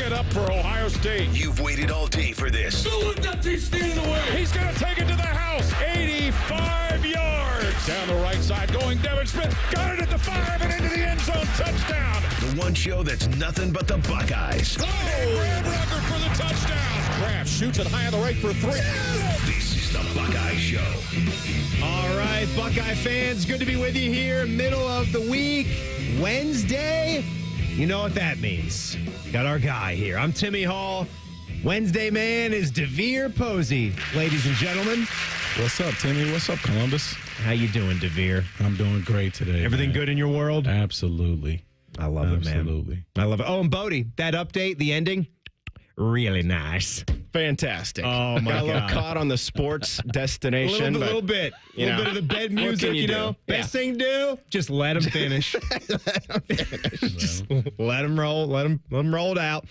it up for Ohio State. You've waited all day for this. Don't let that team stand in the way. He's going to take it to the house. 85 yards. Down the right side going Devin Smith. Got it at the 5 and into the end zone. Touchdown. The one show that's nothing but the Buckeyes. Oh, Graham Rucker for the touchdown. Graham shoots it high on the right for 3. This is the Buckeye Show. All right, Buckeye fans, good to be with you here. Middle of the week, Wednesday. You know what that means. Got our guy here. I'm Timmy Hall. Wednesday man is DeVere Posey, ladies and gentlemen. What's up, Timmy? What's up, Columbus? How you doing, DeVere? I'm doing great today. Everything good in your world? Absolutely. I love it, man. Absolutely. I love it. Oh, and Bodie, that update, the ending, really nice. Fantastic. Oh, my Got a little God. caught on the sports destination. A little bit. A little bit of the bed music, you you know. do? Best thing to do, just let him finish. Just let him roll. Let him roll it out.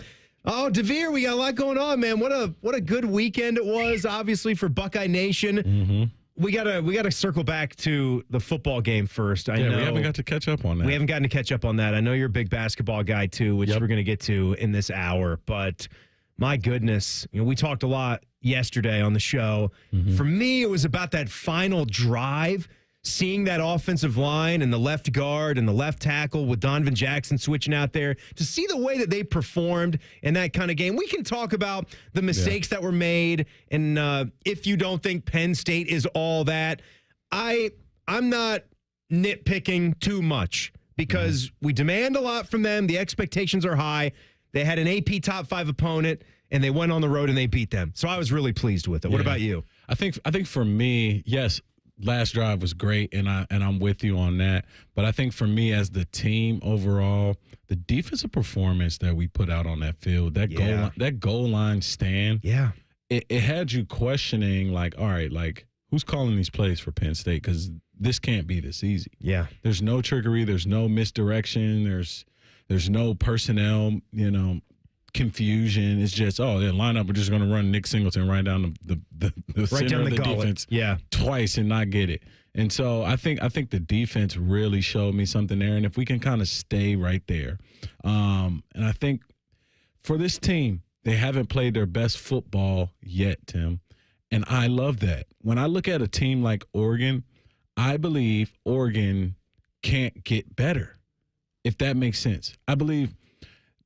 Oh, DeVere, we got a lot going on, man. What a good weekend it was, obviously, for Buckeye Nation. Mm-hmm. We gotta circle back to the football game first. I know we haven't got to catch up on that. we haven't gotten to catch up on that. I know you're a big basketball guy too, which we're going to get to in this hour. But my goodness, we talked a lot yesterday on the show. Mm-hmm. For me, it was about that final drive, seeing that offensive line and the left guard and the left tackle with Donovan Jackson switching out there, to see the way that they performed in that kind of game. We can talk about the mistakes that were made, and if you don't think Penn State is all that, I'm not nitpicking too much because we demand a lot from them. The expectations are high. They had an AP top 5 opponent, and they went on the road and they beat them. So I was really pleased with it. What about you? I think for me, yes, last drive was great, and I'm with you on that. But I think for me, as the team overall, the defensive performance that we put out on that field, that goal line stand, it had you questioning, like, all right, like, who's calling these plays for Penn State? Because this can't be this easy. Yeah. There's no trickery. There's no misdirection. There's no personnel, confusion. It's just, line up. We're just going to run Nick Singleton right down the Right center down of the gullet. defense Yeah. twice and not get it. And so I think the defense really showed me something there. And if we can kind of stay right there, and I think for this team, they haven't played their best football yet, Tim. And I love that. When I look at a team like Oregon, I believe Oregon can't get better, if that makes sense. I believe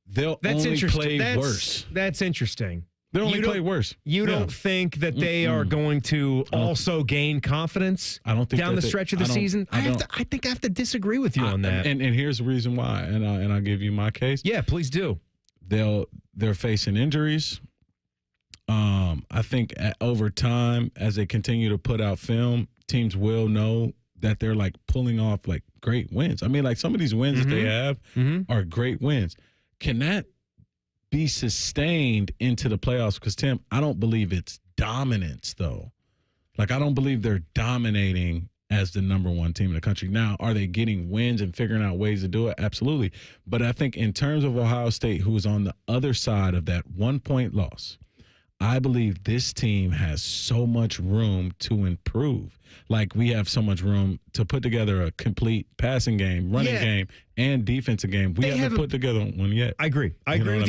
they'll only play worse. That's interesting. They'll only play worse. You don't think that they are going to also gain confidence I don't think down the stretch of the season? I think I have to disagree with you on that. And here's the reason why, and I'll give you my case. Yeah, please do. They're facing injuries. I think over time, as they continue to put out film, teams will know that they're like pulling off like great wins. I mean, like some of these wins that they have are great wins. Can that be sustained into the playoffs? Because, Tim, I don't believe it's dominance, though. Like, I don't believe they're dominating as the number one team in the country. Now, are they getting wins and figuring out ways to do it? Absolutely. But I think in terms of Ohio State, who is on the other side of that 1-point loss, I believe this team has so much room to improve. Like, we have so much room to put together a complete passing game, running game, and defensive game. We haven't put together one yet. I agree. I agree with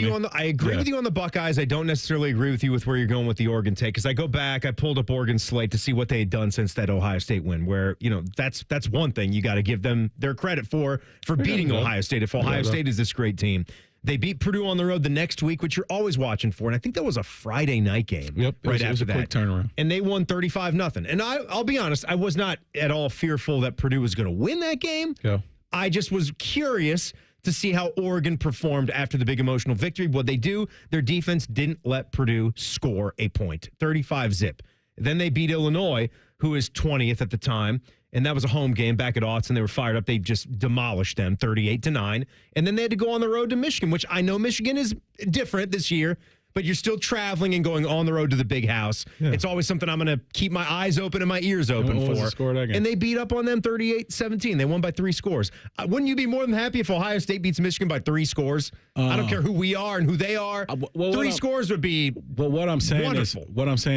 you on the Buckeyes. I don't necessarily agree with you with where you're going with the Oregon take, because I go back, I pulled up Oregon's slate to see what they had done since that Ohio State win, where, that's one thing you got to give them their credit for beating Ohio State. If Ohio State is this great team. They beat Purdue on the road the next week, which you're always watching for. And I think that was a Friday night game. Yep. Right it was after a that. quick turnaround. And they won 35-0. And I'll be honest, I was not at all fearful that Purdue was going to win that game. Yeah. I just was curious to see how Oregon performed after the big emotional victory. What they do, their defense didn't let Purdue score a point. 35-0. Then they beat Illinois, who is 20th at the time. And that was a home game back at Autzen. They were fired up. They just demolished them 38-9. And then they had to go on the road to Michigan, which I know Michigan is different this year, but you're still traveling and going on the road to the big house. Yeah. It's always something I'm going to keep my eyes open and my ears open what for. Was the score of that game? And they beat up on them 38-17. They won by 3 scores. Wouldn't you be more than happy if Ohio State beats Michigan by 3 scores? I don't care who we are and who they are. 3 scores would be But what I'm saying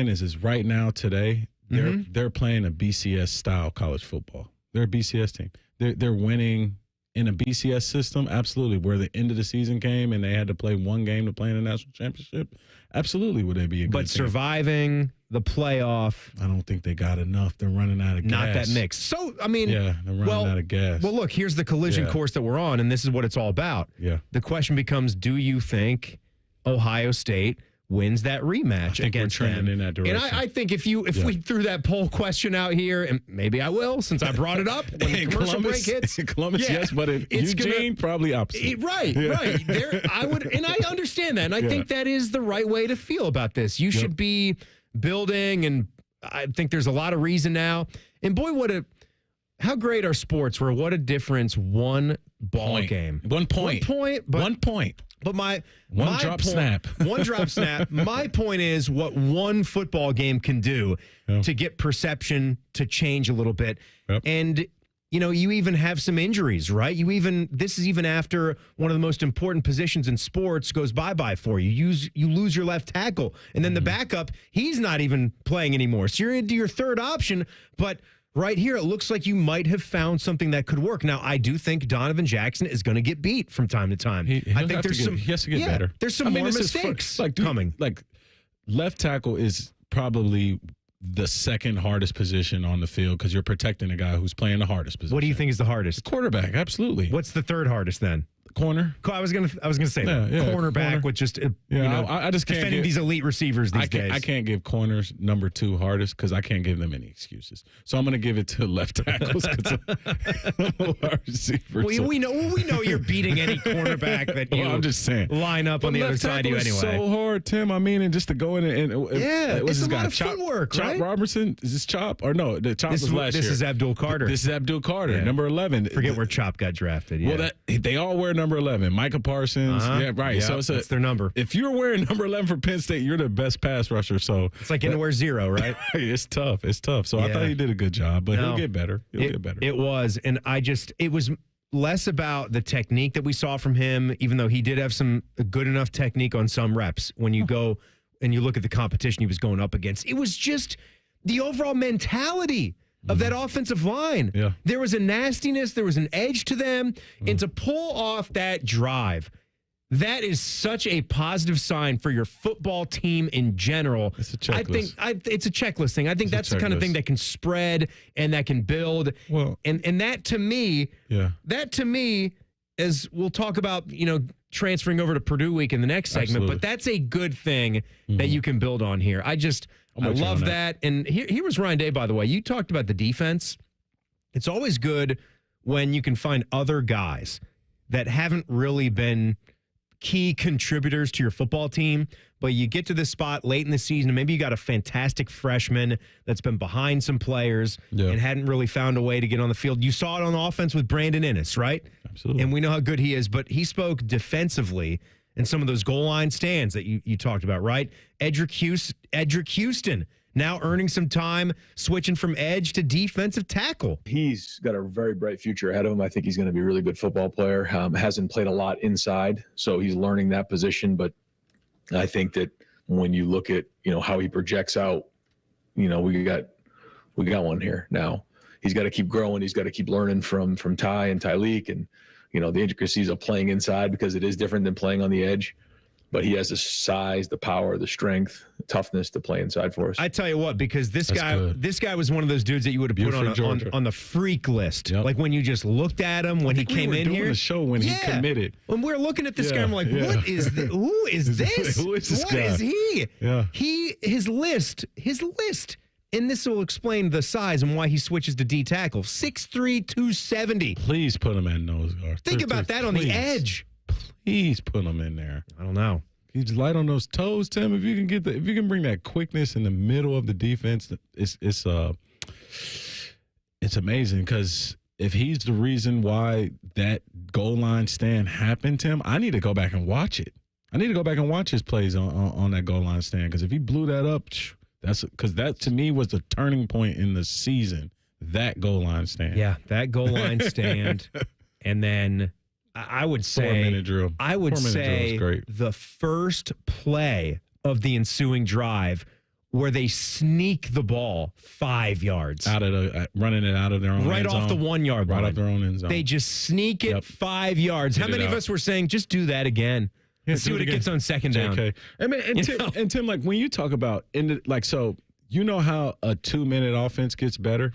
is right now today, they're playing a BCS style college football. They're a BCS team. They're winning in a BCS system, absolutely. Where the end of the season came and they had to play one game to play in the national championship, absolutely would they be a good But team. surviving the playoff, I don't think they got enough. They're running out of gas. not that mix. So, I mean, Yeah, they're running out of gas. Well, look, here's the collision Yeah. course that we're on, and this is what it's all about. Yeah. The question becomes, do you think Ohio State wins that rematch think we're against trending them? in that direction. And I think if we threw that poll question out here, and maybe I will since I brought it up when the In commercial break hits. Columbus, Yeah, yes, but in it's Eugene, probably opposite. Right. There, I would, and I understand that, and I think that is the right way to feel about this. You should be building, and I think there's a lot of reason now. And boy, how great are sports? Where what a difference one ball game, 1 point, 1 point, but 1 point. But my drop point, snap. one drop snap. My point is what one football game can do to get perception to change a little bit. Yep. And you even have some injuries, right? This is even after one of the most important positions in sports goes bye-bye for you. You lose your left tackle, and then the backup, he's not even playing anymore. So you're into your third option, but right here, it looks like you might have found something that could work. Now, I do think Donovan Jackson is going to get beat from time to time. He I think has to get better. There's some more mistakes coming. Like left tackle is probably the second hardest position on the field because you're protecting a guy who's playing the hardest position. What do you think is the hardest? Quarterback, absolutely. What's the third hardest then? Corner. I was gonna say that. Yeah, Cornerback corner. with just I just can't defending these elite receivers these days. I can't give corners number 2 hardest because I can't give them any excuses. So I'm going to give it to left tackles because I'm a wide receiver. Well, we know you're beating any cornerback that you I'm just saying. line up on the other side of you anyway. So hard, Tim. I mean, and just to go in and it's a lot of footwork, right? Chop Robertson, is this Chop or no? The Chop was last year. This is Abdul Carter. This is Abdul Carter, number 11. Forget where Chop got drafted. Yeah. Well, they all wear number 11. Micah Parsons. Yeah, right. Yep, so that's their number. If you're wearing number 11 for Penn State, you're the best pass rusher. So it's like getting to wear 0, right? It's tough. So I thought he did a good job, but he'll get better. He'll get better. It was, and it was less about the technique that we saw from him, even though he did have some good enough technique on some reps. When you go and you look at the competition he was going up against, it was just the overall mentality of that offensive line. Yeah. There was a nastiness, there was an edge to them, and to pull off that drive, that is such a positive sign for your football team in general. It's a checklist. I think it's a checklist thing. I think that's the kind of thing that can spread and that can build. Well, and that to me, as we'll talk about, transferring over to Purdue week in the next segment, Absolutely. but that's a good thing that you can build on here. I love that. And here was Ryan Day, by the way. You talked about the defense. It's always good when you can find other guys that haven't really been key contributors to your football team, but you get to this spot late in the season, and maybe you got a fantastic freshman that's been behind some players and hadn't really found a way to get on the field. You saw it on the offense with Brandon Ennis, right? Absolutely. And we know how good he is, but he spoke defensively in some of those goal line stands that you talked about, right? Edric Houston now earning some time, switching from edge to defensive tackle. He's got a very bright future ahead of him. I think he's going to be a really good football player. Hasn't played a lot inside, so he's learning that position. But I think that when you look at, how he projects out, we got one here now. He's got to keep growing. He's got to keep learning from Ty and Tyleek and, the intricacies of playing inside because it is different than playing on the edge. But he has the size, the power, the strength, the toughness to play inside for us. I tell you what, because this That's guy was one of those dudes that you would have put on the freak list. Yep. Like when you just looked at him when he came in here. The show when he committed. When we're looking at this guy, I'm like, what is this? Who is this? Who is this What guy? is he? Yeah. His list. And this will explain the size and why he switches to D tackle. 6'3", 270. Please put him at nose guard. Think about that on the edge. Please put him in there. I don't know. He's light on those toes, Tim. If you can bring that quickness in the middle of the defense, it's amazing. Because if he's the reason why that goal line stand happened, Tim, I need to go back and watch it. I need to go back and watch his plays on that goal line stand. Because if he blew that up, that to me was the turning point in the season. That goal line stand. Yeah, that goal line stand, and then. I would say 4-minute drill. I would say the first play of the ensuing drive where they sneak the ball 5 yards. Out of the running it out of their own right end off zone. the 1 yard line. Right off their own end zone. They just sneak it Yep. 5 yards. How Get it many of out. us were saying, just do that again? Let's see do what it it gets again. on second down. Okay. And Tim, like when you talk about so you know how a 2-minute offense gets better?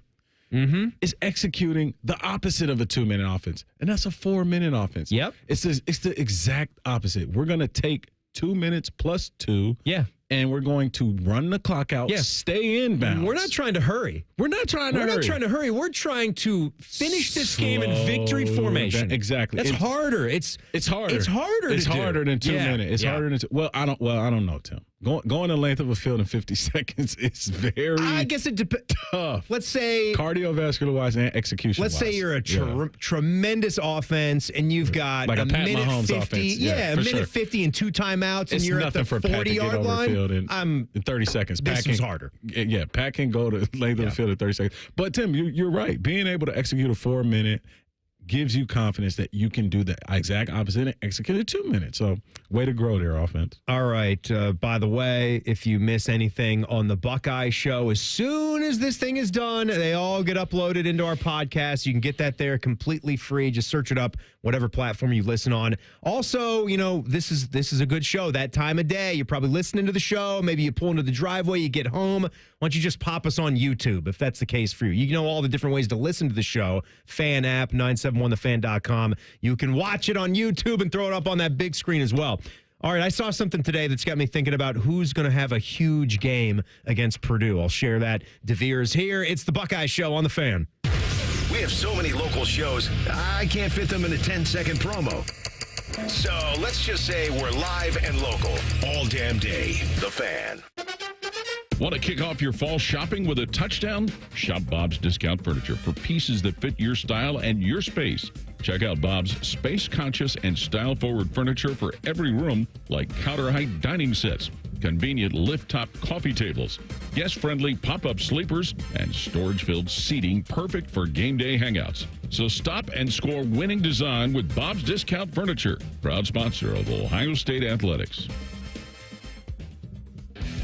Mm-hmm. It's executing the opposite of a 2-minute offense, and that's a 4-minute offense. Yep. It's the exact opposite. We're gonna take 2 minutes plus 2. Yeah. And we're going to run the clock out, Yeah. stay in bounds. We're not trying to hurry. We're not trying to hurry. We're trying to finish this game in victory Slow formation. down. Exactly. That's harder. It's harder. It's to harder do. than 2 minutes. It's harder than I don't know, Tim. Going the length of a field in 50 seconds is very I guess it depends. tough. Let's say Cardiovascular wise and execution. Let's say you're a tremendous offense and you've got Like a Pat minute Mahomes 50. offense. Yeah, a for minute sure. 50 and 2 timeouts, and It's you're at the nothing for Pat to get 40-yard over the line. field in 30 seconds. This Pat was can- harder. Yeah, Pat can go to length of the field in 30 seconds. But Tim, you're right. Being able to execute a 4-minute gives you confidence that you can do the exact opposite and execute a 2 minutes. So way to grow their offense. All right. By the way, if you miss anything on the Buckeye Show, as soon as this thing is done, they all get uploaded into our podcast. You can get that there completely free. Just search it up, whatever platform you listen on. Also, this is a good show. That time of day, you're probably listening to the show. Maybe you pull into the driveway, you get home. Why don't you just pop us on YouTube if that's the case for you? You know all the different ways to listen to the show. Fan app, 971thefan.com. You can watch it on YouTube and throw it up on that big screen as well. All right, I saw something today that's got me thinking about who's going to have a huge game against Purdue. I'll share that. DeVere's here. It's the Buckeye Show on the Fan. We have so many local shows, I can't fit them in a 10-second promo. So let's just say we're live and local all damn day. The Fan. Want to kick off your fall shopping with a touchdown? Shop Bob's Discount Furniture for pieces that fit your style and your space. Check out Bob's space-conscious and style-forward furniture for every room, like counter-height dining sets, convenient lift-top coffee tables, guest-friendly pop-up sleepers, and storage-filled seating perfect for game day hangouts. So stop and score winning design with Bob's Discount Furniture, proud sponsor of Ohio State Athletics.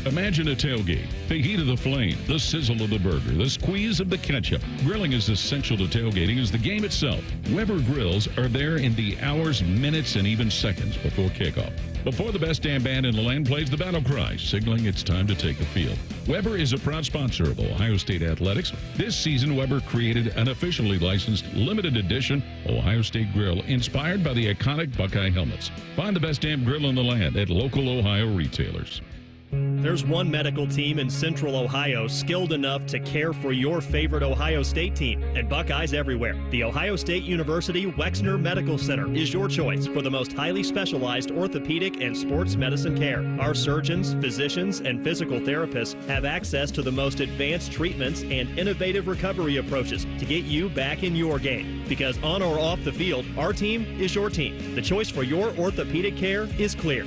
Imagine a tailgate. The heat of the flame, the sizzle of the burger, the squeeze of the ketchup. Grilling is essential to tailgating as the game itself. Weber grills are there in the hours, minutes, and even seconds before kickoff. Before the best damn band in the land plays the battle cry, signaling it's time to take the field. Weber is a proud sponsor of Ohio State Athletics. This season, Weber created an officially licensed limited edition Ohio State grill inspired by the iconic Buckeye helmets. Find the best damn grill in the land at local Ohio retailers. There's one medical team in Central Ohio skilled enough to care for your favorite Ohio State team, and Buckeyes everywhere. The Ohio State University Wexner Medical Center is your choice for the most highly specialized orthopedic and sports medicine care. Our surgeons, physicians, and physical therapists have access to the most advanced treatments and innovative recovery approaches to get you back in your game. Because on or off the field, our team is your team. The choice for your orthopedic care is clear.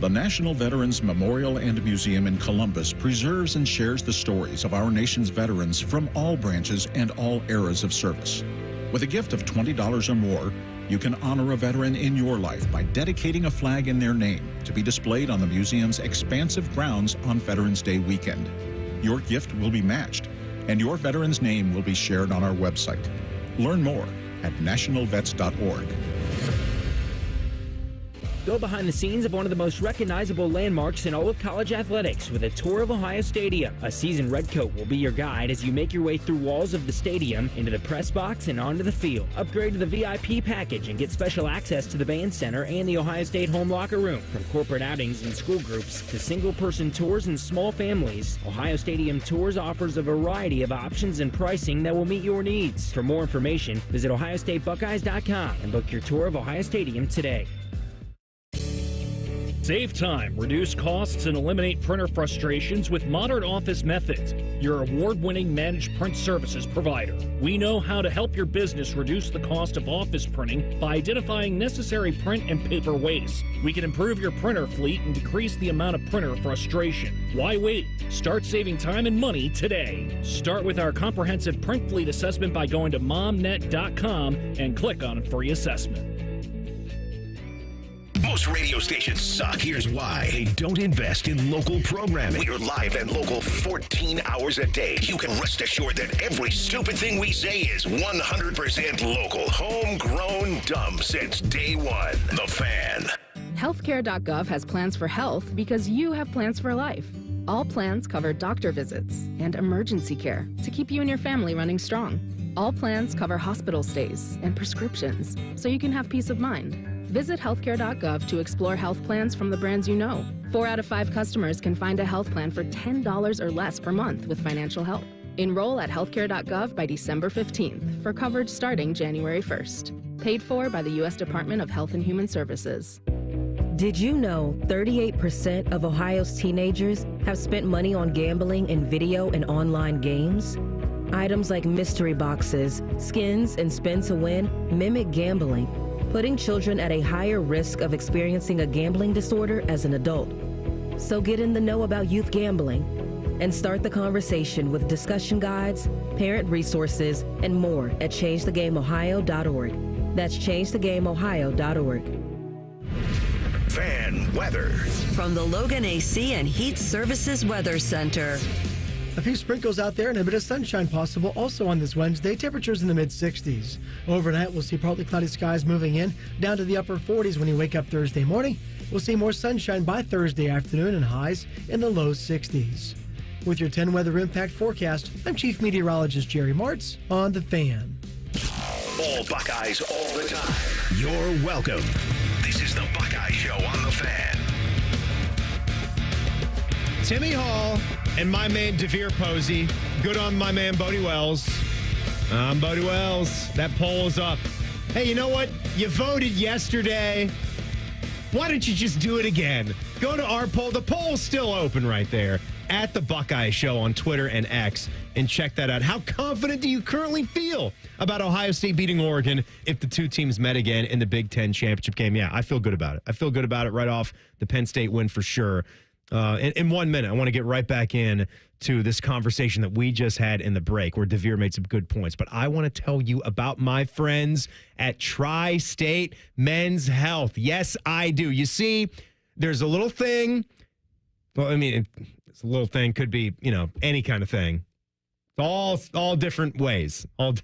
The National Veterans Memorial and Museum in Columbus preserves and shares the stories of our nation's veterans from all branches and all eras of service. With a gift of $20 or more, you can honor a veteran in your life by dedicating a flag in their name to be displayed on the museum's expansive grounds on Veterans Day weekend. Your gift will be matched, and your veteran's name will be shared on our website. Learn more at nationalvets.org. Go behind the scenes of one of the most recognizable landmarks in all of college athletics with a tour of Ohio Stadium. A seasoned redcoat will be your guide as you make your way through walls of the stadium, into the press box, and onto the field. Upgrade to the VIP package and get special access to the band center and the Ohio State home locker room. From corporate outings and school groups to single-person tours and small families, Ohio Stadium Tours offers a variety of options and pricing that will meet your needs. For more information, visit ohiostatebuckeyes.com and book your tour of Ohio Stadium today. Save time, reduce costs, and eliminate printer frustrations with Modern Office Methods, your award-winning managed print services provider. We know how to help your business reduce the cost of office printing by identifying necessary print and paper waste. We can improve your printer fleet and decrease the amount of printer frustration. Why wait? Start saving time and money today. Start with our comprehensive print fleet assessment by going to momnet.com and click on a free assessment. Most radio stations suck. Here's why. They don't invest in local programming. We're live and local 14 hours a day. You can rest assured that every stupid thing we say is 100% local. Homegrown dumb since day one. The Fan. Healthcare.gov has plans for health because you have plans for life. All plans cover doctor visits and emergency care to keep you and your family running strong. All plans cover hospital stays and prescriptions so you can have peace of mind. Visit healthcare.gov to explore health plans from the brands you know. 4 out of 5 customers can find a health plan for $10 or less per month with financial help. Enroll at healthcare.gov by December 15th for coverage starting January 1st. Paid for by the U.S. Department of Health and Human Services. Did you know 38% of Ohio's teenagers have spent money on gambling in video and online games? Items like mystery boxes, skins, and spin to win mimic gambling, putting children at a higher risk of experiencing a gambling disorder as an adult. So get in the know about youth gambling and start the conversation with discussion guides, parent resources, and more at ChangeTheGameOhio.org. That's ChangeTheGameOhio.org. Fan weather. From the Logan AC and Heat Services Weather Center. A few sprinkles out there and a bit of sunshine possible also on this Wednesday. Temperatures in the mid-60s. Overnight, we'll see partly cloudy skies moving in down to the upper 40s when you wake up Thursday morning. We'll see more sunshine by Thursday afternoon and highs in the low 60s. With your 10 weather impact forecast, I'm Chief Meteorologist Jerry Martz on The Fan. All Buckeyes all the time. You're welcome. This is the Buckeye Show on The Fan. Timmy Hall and my man DeVere Posey. Good on my man Bodie Wells. I'm Bodie Wells. That poll is up. Hey, you know what? You voted yesterday. Why don't you just do it again? Go to our poll. The poll's still open right there at the Buckeye Show on Twitter and X, and check that out. How confident do you currently feel about Ohio State beating Oregon if the two teams met again in the Big Ten championship game? Yeah, I feel good about it. I feel good about it right off the Penn State win for sure. In 1 minute, I want to get right back in to this conversation that we just had in the break where DeVere made some good points. But I want to tell you about my friends at Tri-State Men's Health. Yes, I do. You see, there's a little thing. Well, I mean, it's a little thing. Could be, any kind of thing. All different ways. All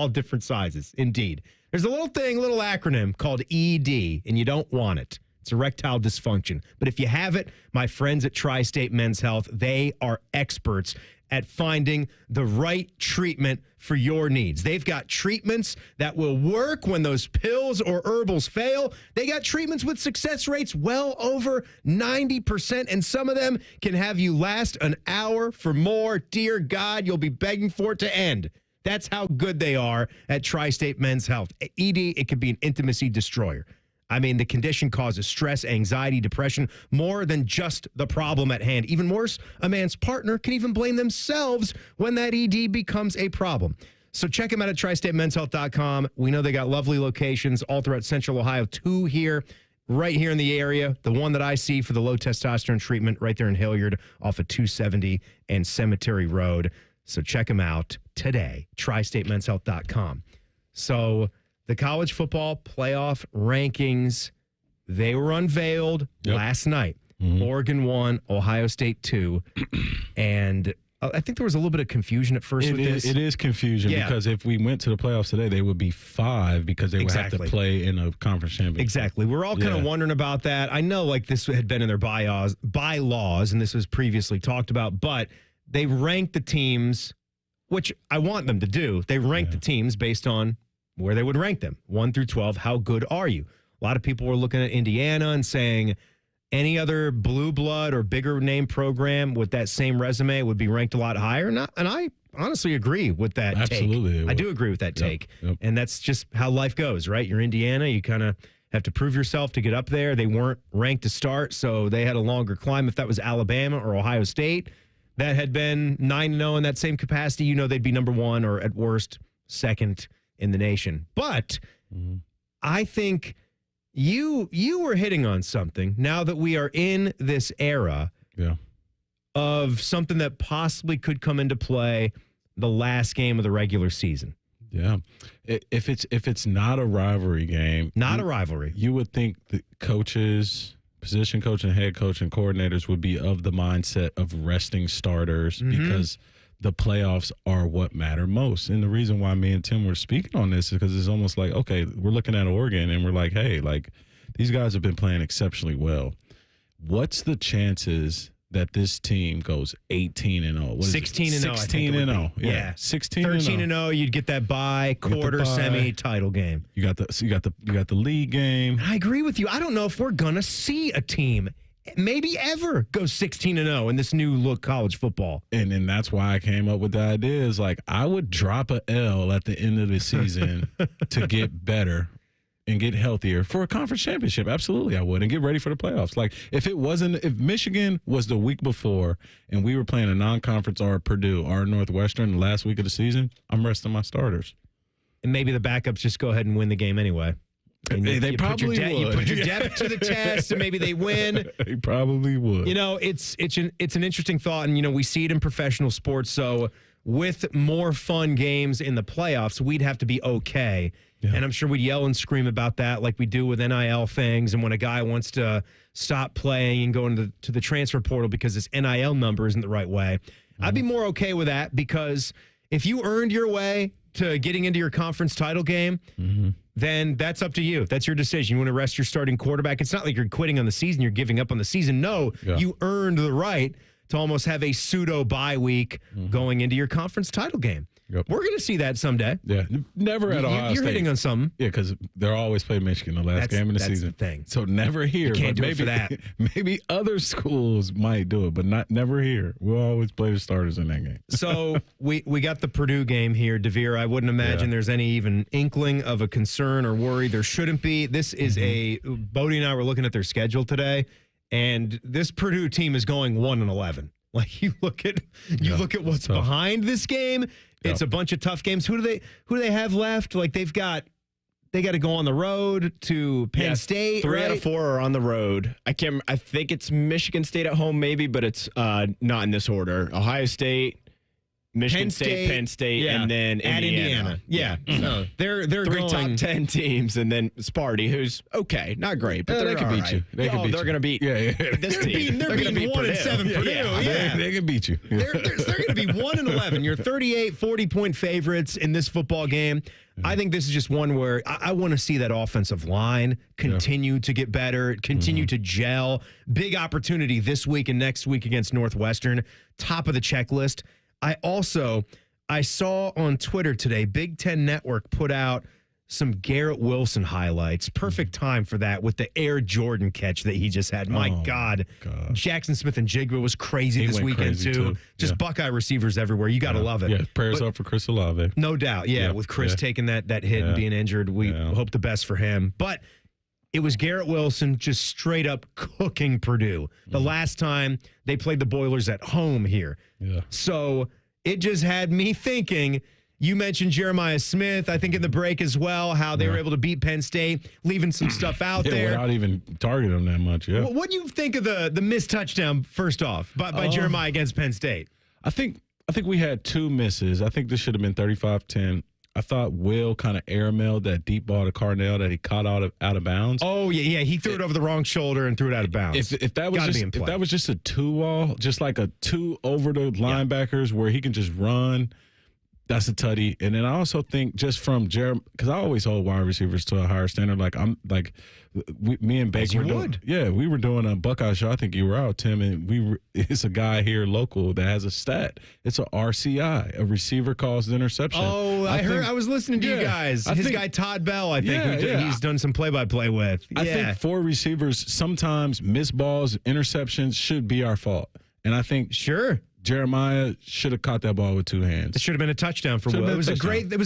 different sizes, indeed. There's a little acronym called ED, and you don't want it. It's erectile dysfunction. But if you have it, my friends at Tri-State Men's Health, they are experts at finding the right treatment for your needs. They've got treatments that will work when those pills or herbals fail. They got treatments with success rates well over 90%, and some of them can have you last an hour for more. Dear God, you'll be begging for it to end. That's how good they are at Tri-State Men's Health. ED, it could be an intimacy destroyer. I mean, the condition causes stress, anxiety, depression, more than just the problem at hand. Even worse, a man's partner can even blame themselves when that ED becomes a problem. So check them out at tristatemenshealth.com. We know they got lovely locations all throughout Central Ohio. 2 here, right here in the area. The one that I see for the low testosterone treatment right there in Hilliard off of 270 and Cemetery Road. So check them out today, tristatemenshealth.com. So the college football playoff rankings, they were unveiled last night. Mm-hmm. Oregon 1, Ohio State 2. And I think there was a little bit of confusion at first with this. It is confusion because if we went to the playoffs today, they would be 5 because they would have to play in a conference championship. Exactly. We're all kind of wondering about that. I know this had been in their bylaws, and this was previously talked about, but they ranked the teams, which I want them to do. They ranked the teams based on where they would rank them, 1 through 12. How good are you? A lot of people were looking at Indiana and saying any other blue blood or bigger name program with that same resume would be ranked a lot higher. And I honestly agree with that take. I do agree with that take. Yep. And that's just how life goes, right? You're Indiana. You kind of have to prove yourself to get up there. They weren't ranked to start, so they had a longer climb. If that was Alabama or Ohio State that had been 9-0 in that same capacity, they'd be number 1 or at worst second in the nation. But I think you were hitting on something now that we are in this era of something that possibly could come into play the last game of the regular season. Yeah. If it's not a rivalry game, you would think the coaches, position coach and head coach and coordinators would be of the mindset of resting starters because the playoffs are what matter most. And the reason why me and Tim were speaking on this is because it's almost like, okay, we're looking at Oregon and we're like, hey, like these guys have been playing exceptionally well. What's the chances that this team goes 18-0? 16-0. 16-0. Yeah. 13-0. You'd get that bye, quarter, semi, title game. You got the league game. I agree with you. I don't know if we're gonna see a team maybe ever go 16-0 in this new look college football. And then that's why I came up with the idea is like I would drop a L at the end of the season to get better and get healthier for a conference championship. Absolutely, I would. And get ready for the playoffs. Like, if Michigan was the week before and we were playing a non-conference or Purdue or Northwestern the last week of the season, I'm resting my starters. And maybe the backups just go ahead and win the game anyway. And they probably would. You put your depth to the test, and maybe they win. They probably would. You know, it's an interesting thought, and, you know, we see it in professional sports, so with more fun games in the playoffs, we'd have to be okay. Yeah. And I'm sure we'd yell and scream about that like we do with NIL things. And when a guy wants to stop playing and go into the transfer portal because his NIL number isn't the right way, I'd be more okay with that, because if you earned your way to getting into your conference title game, then that's up to you. That's your decision. You want to rest your starting quarterback. It's not like you're quitting on the season. You're giving up on the season. No, you earned the right to almost have a pseudo bye week going into your conference title game. Yep. We're going to see that someday. Yeah, never at Ohio State. You're hitting on something. Yeah, because they'll always play Michigan the last game of the season. That's the thing. So never here. You can't do maybe, it for that. Maybe other schools might do it, but never here. We'll always play the starters in that game. So we got the Purdue game here, DeVere. I wouldn't imagine there's any even inkling of a concern or worry. There shouldn't be. This is Bodie and I were looking at their schedule today, and this Purdue team is going 1-11. Like, you look at what's behind this game. It's a bunch of tough games. Who do they have left? Like, they got to go on the road to Penn State. 3 out of 4 are on the road. I think it's Michigan State at home, maybe, but it's not in this order. Ohio State, Michigan State, Penn State, and then Indiana. Yeah. So they're 3 going top 10 teams, and then Sparty, who's okay, not great, but they can beat you. They're going to beat this team. They're beating 1-7 Purdue. Yeah. They can beat you. They're going to be 1-11. You're 38, 40-point favorites in this football game. I think this is just one where I want to see that offensive line continue to get better, continue to gel. Big opportunity this week and next week against Northwestern. Top of the checklist. I saw on Twitter today, Big Ten Network put out some Garrett Wilson highlights. Perfect time for that with the Air Jordan catch that he just had. My God. Jackson Smith and Jigba was crazy this weekend, too. Just Buckeye receivers everywhere. You got to love it. Yeah, prayers up for Chris Olave. No doubt. Yeah, with Chris taking that hit and being injured, we hope the best for him. But it was Garrett Wilson just straight up cooking Purdue the last time they played the Boilers at home here. Yeah. So it just had me thinking. You mentioned Jeremiah Smith, I think in the break as well, how they were able to beat Penn State, leaving some stuff out there. Without even targeting them that much, What do you think of the missed touchdown, first off, by Jeremiah against Penn State? I think we had 2 misses. I think this should have been 35-10. I thought Will kind of airmailed that deep ball to Carnell that he caught out of bounds. Oh, yeah. He threw it over the wrong shoulder and threw it out of bounds. If that was just a 2-wall, just like a 2 over the linebackers where he can just run, that's a tutty. And then I also think just from because I always hold wide receivers to a higher standard. Me and Baker we were doing a Buckeye show. I think you were out, Tim, and it's a guy here local that has a stat. It's a RCI, a receiver calls the interception. Oh, I was listening to you guys. His guy Todd Bell, I think he's done some play-by-play with. I think for receivers, sometimes missed balls, interceptions should be our fault. And I think Jeremiah should have caught that ball with 2 hands. It should have been a touchdown for Will. It was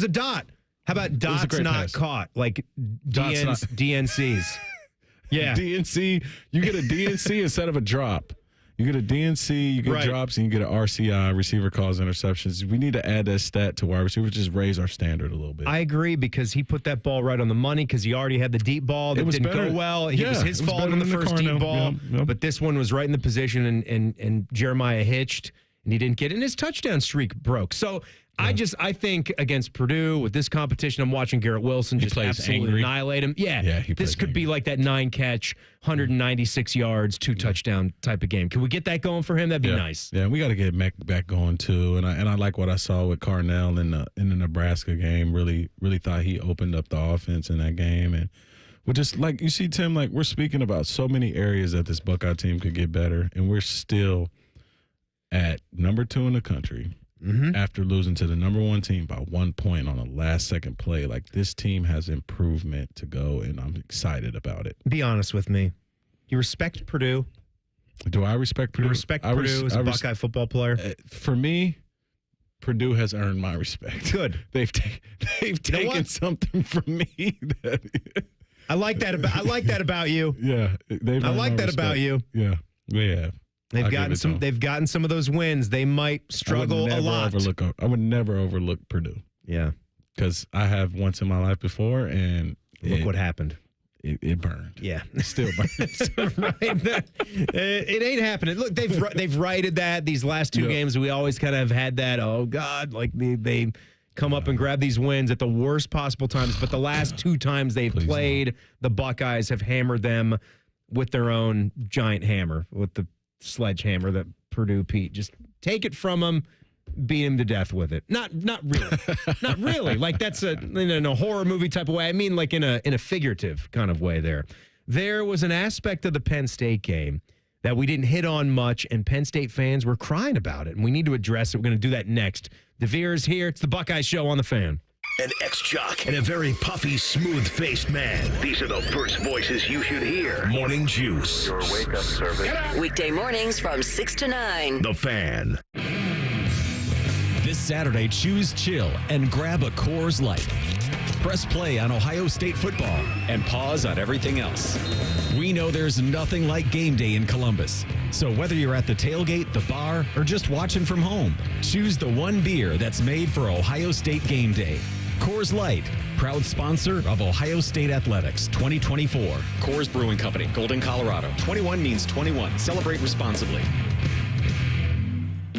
a dot. How about dots not pass. Caught? Like DNCs. Yeah. DNC. You get a DNC instead of a drop. You get a DNC, you get drops, and you get an RCI, receiver calls interceptions. We need to add that stat to wide receivers, just raise our standard a little bit. I agree, because he put that ball right on the money because he already had the deep ball that didn't go well. It was his fault on the first deep ball. But this one was right in the position, and Jeremiah hitched and he didn't get it, and his touchdown streak broke. So I think against Purdue with this competition, I'm watching Garrett Wilson just absolutely annihilate him. Yeah, this could be like that 9-catch, 196 yards, 2-touchdown type of game. Can we get that going for him? That'd be nice. Yeah, we got to get Mac back going too. And I like what I saw with Carnell in the Nebraska game. Really thought he opened up the offense in that game. And we're just like you see, Tim. Like we're speaking about so many areas that this Buckeye team could get better, and we're still at number 2 in the country. After losing to the number 1 team by 1 point on a last-second play. Like, this team has improvement to go, and I'm excited about it. Be honest with me. You respect Purdue? Do I respect Purdue? You respect Purdue as a Buckeye football player? For me, Purdue has earned my respect. Good. They've taken something from me. I like that about you. Yeah. I like that about you. Yeah, we have. They've gotten some of those wins. They might struggle a lot. I would never overlook Purdue. Yeah. Because I have once in my life before, and look what happened. It burned. Yeah. It still burns. Right. It ain't happening. Look, they've righted that. These last 2 games, we always kind of have had that, oh, God, like they come up and grab these wins at the worst possible times. But the last 2 times they've played, the Buckeyes have hammered them with their own giant hammer, with the sledgehammer that Purdue Pete. Just take it from them, beat him to death with it. Not really. Not really. Like that's in a horror movie type of way. I mean like in a figurative kind of way there. There was an aspect of the Penn State game that we didn't hit on much, and Penn State fans were crying about it, and we need to address it. We're going to do that next. DeVere is here. It's the Buckeye Show on the Fan. An ex-jock and a very puffy, smooth-faced man. These are the first voices you should hear. Morning Juice. Your wake-up service. Weekday mornings from 6 to 9. The Fan. This Saturday, choose chill and grab a Coors Light. Press play on Ohio State football and pause on everything else. We know there's nothing like game day in Columbus. So whether you're at the tailgate, the bar, or just watching from home, choose the one beer that's made for Ohio State game day. Coors Light, proud sponsor of Ohio State Athletics 2024. Coors Brewing Company, Golden, Colorado. 21 means 21. Celebrate responsibly.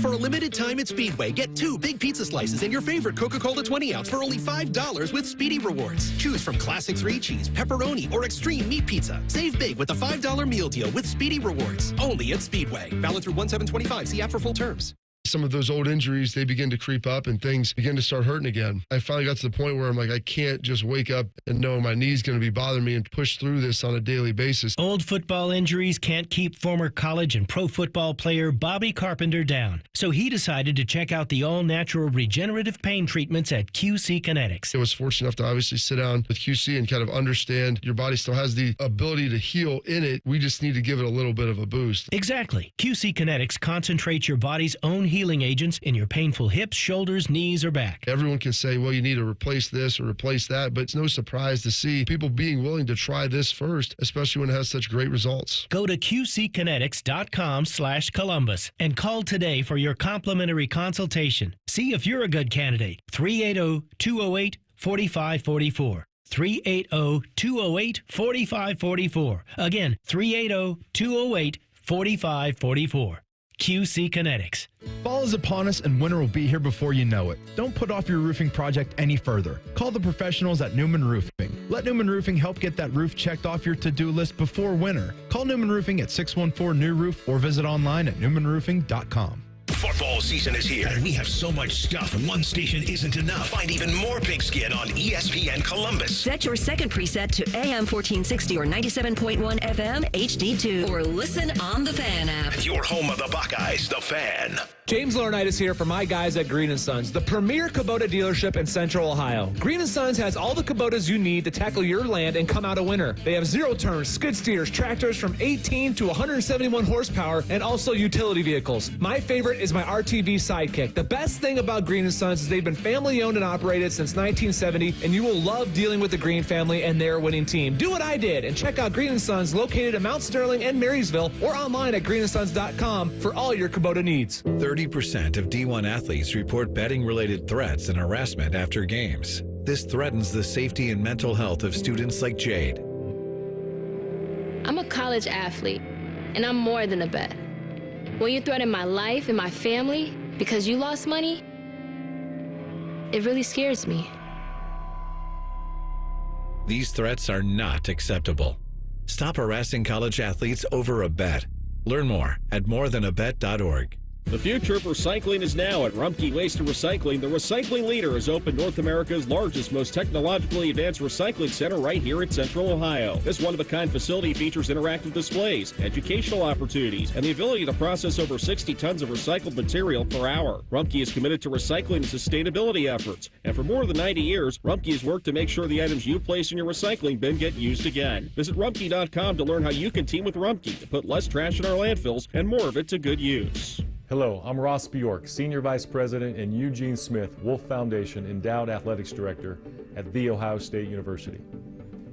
For a limited time at Speedway, get 2 big pizza slices and your favorite Coca-Cola 20-ounce for only $5 with Speedy Rewards. Choose from Classic 3-Cheese, Pepperoni, or Extreme Meat Pizza. Save big with a $5 meal deal with Speedy Rewards. Only at Speedway. Valid through 1/7/25. See app for full terms. Some of those old injuries, they begin to creep up and things begin to start hurting again. I finally got to the point where I'm like, I can't just wake up and know my knee's going to be bothering me and push through this on a daily basis. Old football injuries can't keep former college and pro football player Bobby Carpenter down. So he decided to check out the all-natural regenerative pain treatments at QC Kinetics. I was fortunate enough to obviously sit down with QC and kind of understand your body still has the ability to heal in it. We just need to give it a little bit of a boost. Exactly. QC Kinetics concentrates your body's own healing agents in your painful hips, shoulders, knees, or back. Everyone can say, well, you need to replace this or replace that, but it's no surprise to see people being willing to try this first, especially when it has such great results. Go to qckinetics.com/Columbus and call today for your complimentary consultation. See if you're a good candidate. 380-208-4544. 380-208-4544. Again, 380-208-4544. QC Kinetics. Fall is upon us and winter will be here before you know it. Don't put off your roofing project any further. Call the professionals at Newman Roofing. Let Newman Roofing help get that roof checked off your to-do list before winter. Call Newman Roofing at 614-NEW-ROOF or visit online at newmanroofing.com. Football season is here, and we have so much stuff. One station isn't enough. Find even more Pigskin on ESPN Columbus. Set your second preset to AM 1460 or 97.1 FM HD2, or listen on the Fan app. Your home of the Buckeyes, the Fan. James Laurinaitis here for my guys at Green & Sons, the premier Kubota dealership in Central Ohio. Green & Sons has all the Kubotas you need to tackle your land and come out a winner. They have zero-turns, skid steers, tractors from 18 to 171 horsepower, and also utility vehicles. My favorite is my RTV Sidekick. The best thing about Green & Sons is they've been family-owned and operated since 1970, and you will love dealing with the Green family and their winning team. Do what I did and check out Green & Sons located in Mount Sterling and Marysville, or online at greenandsons.com for all your Kubota needs. 30% of D1 athletes report betting-related threats and harassment after games. This threatens the safety and mental health of students like Jade. I'm a college athlete, and I'm more than a bet. When you threaten my life and my family because you lost money, it really scares me. These threats are not acceptable. Stop harassing college athletes over a bet. Learn more at morethanabet.org. The future of recycling is now at Rumpke Waste and Recycling. The recycling leader has opened North America's largest, most technologically advanced recycling center right here in Central Ohio. This one-of-a-kind facility features interactive displays, educational opportunities, and the ability to process over 60 tons of recycled material per hour. Rumpke is committed to recycling and sustainability efforts, and for more than 90 years, Rumpke has worked to make sure the items you place in your recycling bin get used again. Visit Rumpke.com to learn how you can team with Rumpke to put less trash in our landfills and more of it to good use. Hello, I'm Ross Bjork, Senior Vice President and Eugene Smith Wolf Foundation Endowed Athletics Director at The Ohio State University.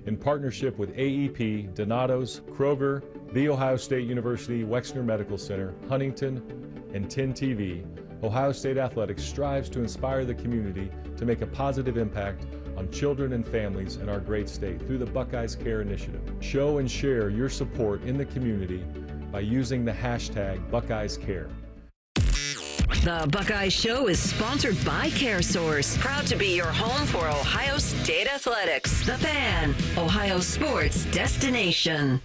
In partnership with AEP, Donato's, Kroger, The Ohio State University, Wexner Medical Center, Huntington, and 10 TV, Ohio State Athletics strives to inspire the community to make a positive impact on children and families in our great state through the Buckeyes Care Initiative. Show and share your support in the community by using the hashtag BuckeyesCare. The Buckeye Show is sponsored by CareSource, proud to be your home for Ohio State Athletics. The Fan, Ohio sports destination.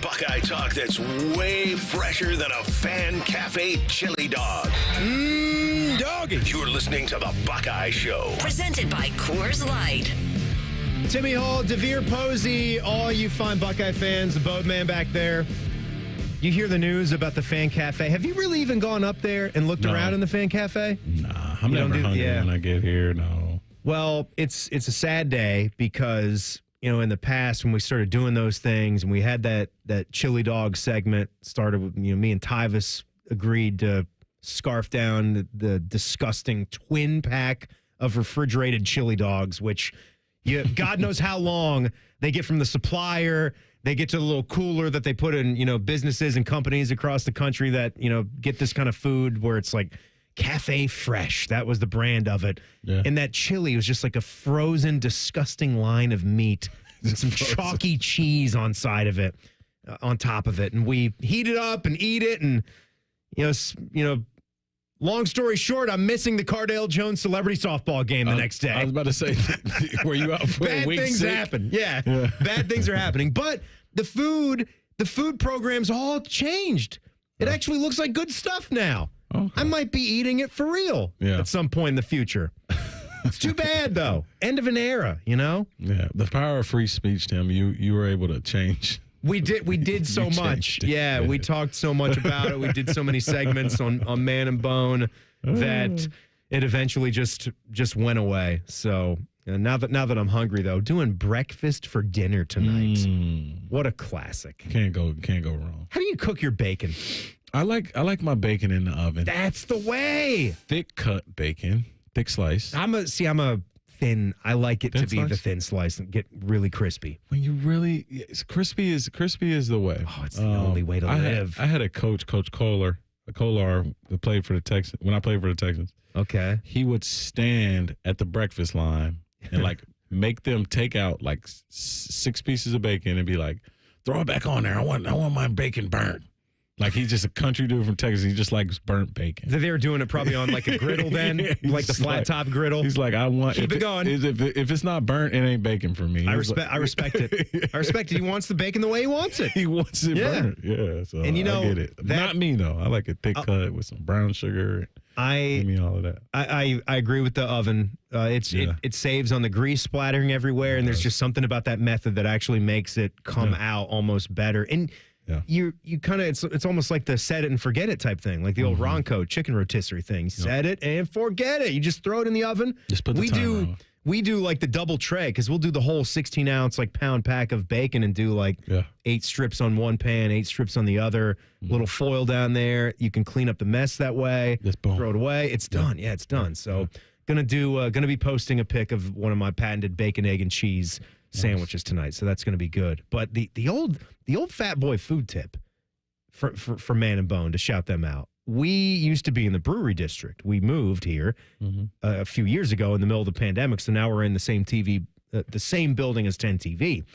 Buckeye talk that's way fresher than a Fan Cafe chili dog. Doggy. You're listening to the Buckeye Show. Presented by Coors Light. Timmy Hall, DeVere Posey, all you fine Buckeye fans, the boatman back there. You hear the news about the Fan Cafe. Have you really even gone up there and looked around in the Fan Cafe? Nah, I'm never hungry when I get here, no. Well, it's a sad day because, in the past when we started doing those things and we had that chili dog segment started with, me and Tyvis agreed to scarf down the disgusting twin pack of refrigerated chili dogs, which God knows how long they get from the supplier. They get to the little cooler that they put in, businesses and companies across the country that, get this kind of food where it's like Cafe Fresh. That was the brand of it. Yeah. And that chili was just like a frozen, disgusting line of meat and some chalky cheese on top of it. And we heat it up and eat it. And, long story short, I'm missing the Cardale Jones celebrity softball game the next day. I was about to say, were you out for a week? Bad things happen. Yeah, bad things are happening. But the food programs all changed. It actually looks like good stuff now. Okay. I might be eating it for real at some point in the future. It's too bad, though. End of an era, Yeah, the power of free speech, Tim. You were able to change. We did so much. Yeah, we talked so much about it. We did so many segments on Man and Bone that it eventually just went away. So now that I'm hungry though, doing breakfast for dinner tonight. What a classic. Can't go wrong. How do you cook your bacon? I like my bacon in the oven. That's the way. Thick cut bacon, thick slice. I'm a thin. I like it to be the thin slice and get really crispy. When you really, crispy is the way. Oh, it's the only way to live. I had a coach, Coach Kohler, that played for the Texans. When I played for the Texans, okay, he would stand at the breakfast line and make them take out 6 pieces of bacon and be like, throw it back on there. I want my bacon burnt. Like, he's just a country dude from Texas. He just likes burnt bacon. They were doing it probably on a griddle then, like the flat top griddle. He's like, I want keep it going. If it's not burnt, it ain't bacon for me. I respect it. I respect it. He wants the bacon the way he wants it. He wants it burnt. Yeah. So and I get it. Not me though. I like a thick cut with some brown sugar. Give me all of that. I agree with the oven. It saves on the grease splattering everywhere, and there's just something about that method that actually makes it come out almost better. And you kind of it's almost like the set it and forget it type thing, like the old Ronco chicken rotisserie thing. Set it and forget it. You just throw it in the oven. Just put the timer on. We do like the double tray because we'll do the whole 16-ounce pound pack of bacon and do 8 strips on one pan, 8 strips on the other. Little foil down there. You can clean up the mess that way. Throw it away. It's done. Yeah, it's done. So gonna be posting a pic of one of my patented bacon, egg, and cheese sandwiches tonight. So that's gonna be good. But the old Fat Boy food tip for Man and Bone, to shout them out. We used to be in the brewery district. We moved here a few years ago in the middle of the pandemic, so now we're in the same building as 10 TV.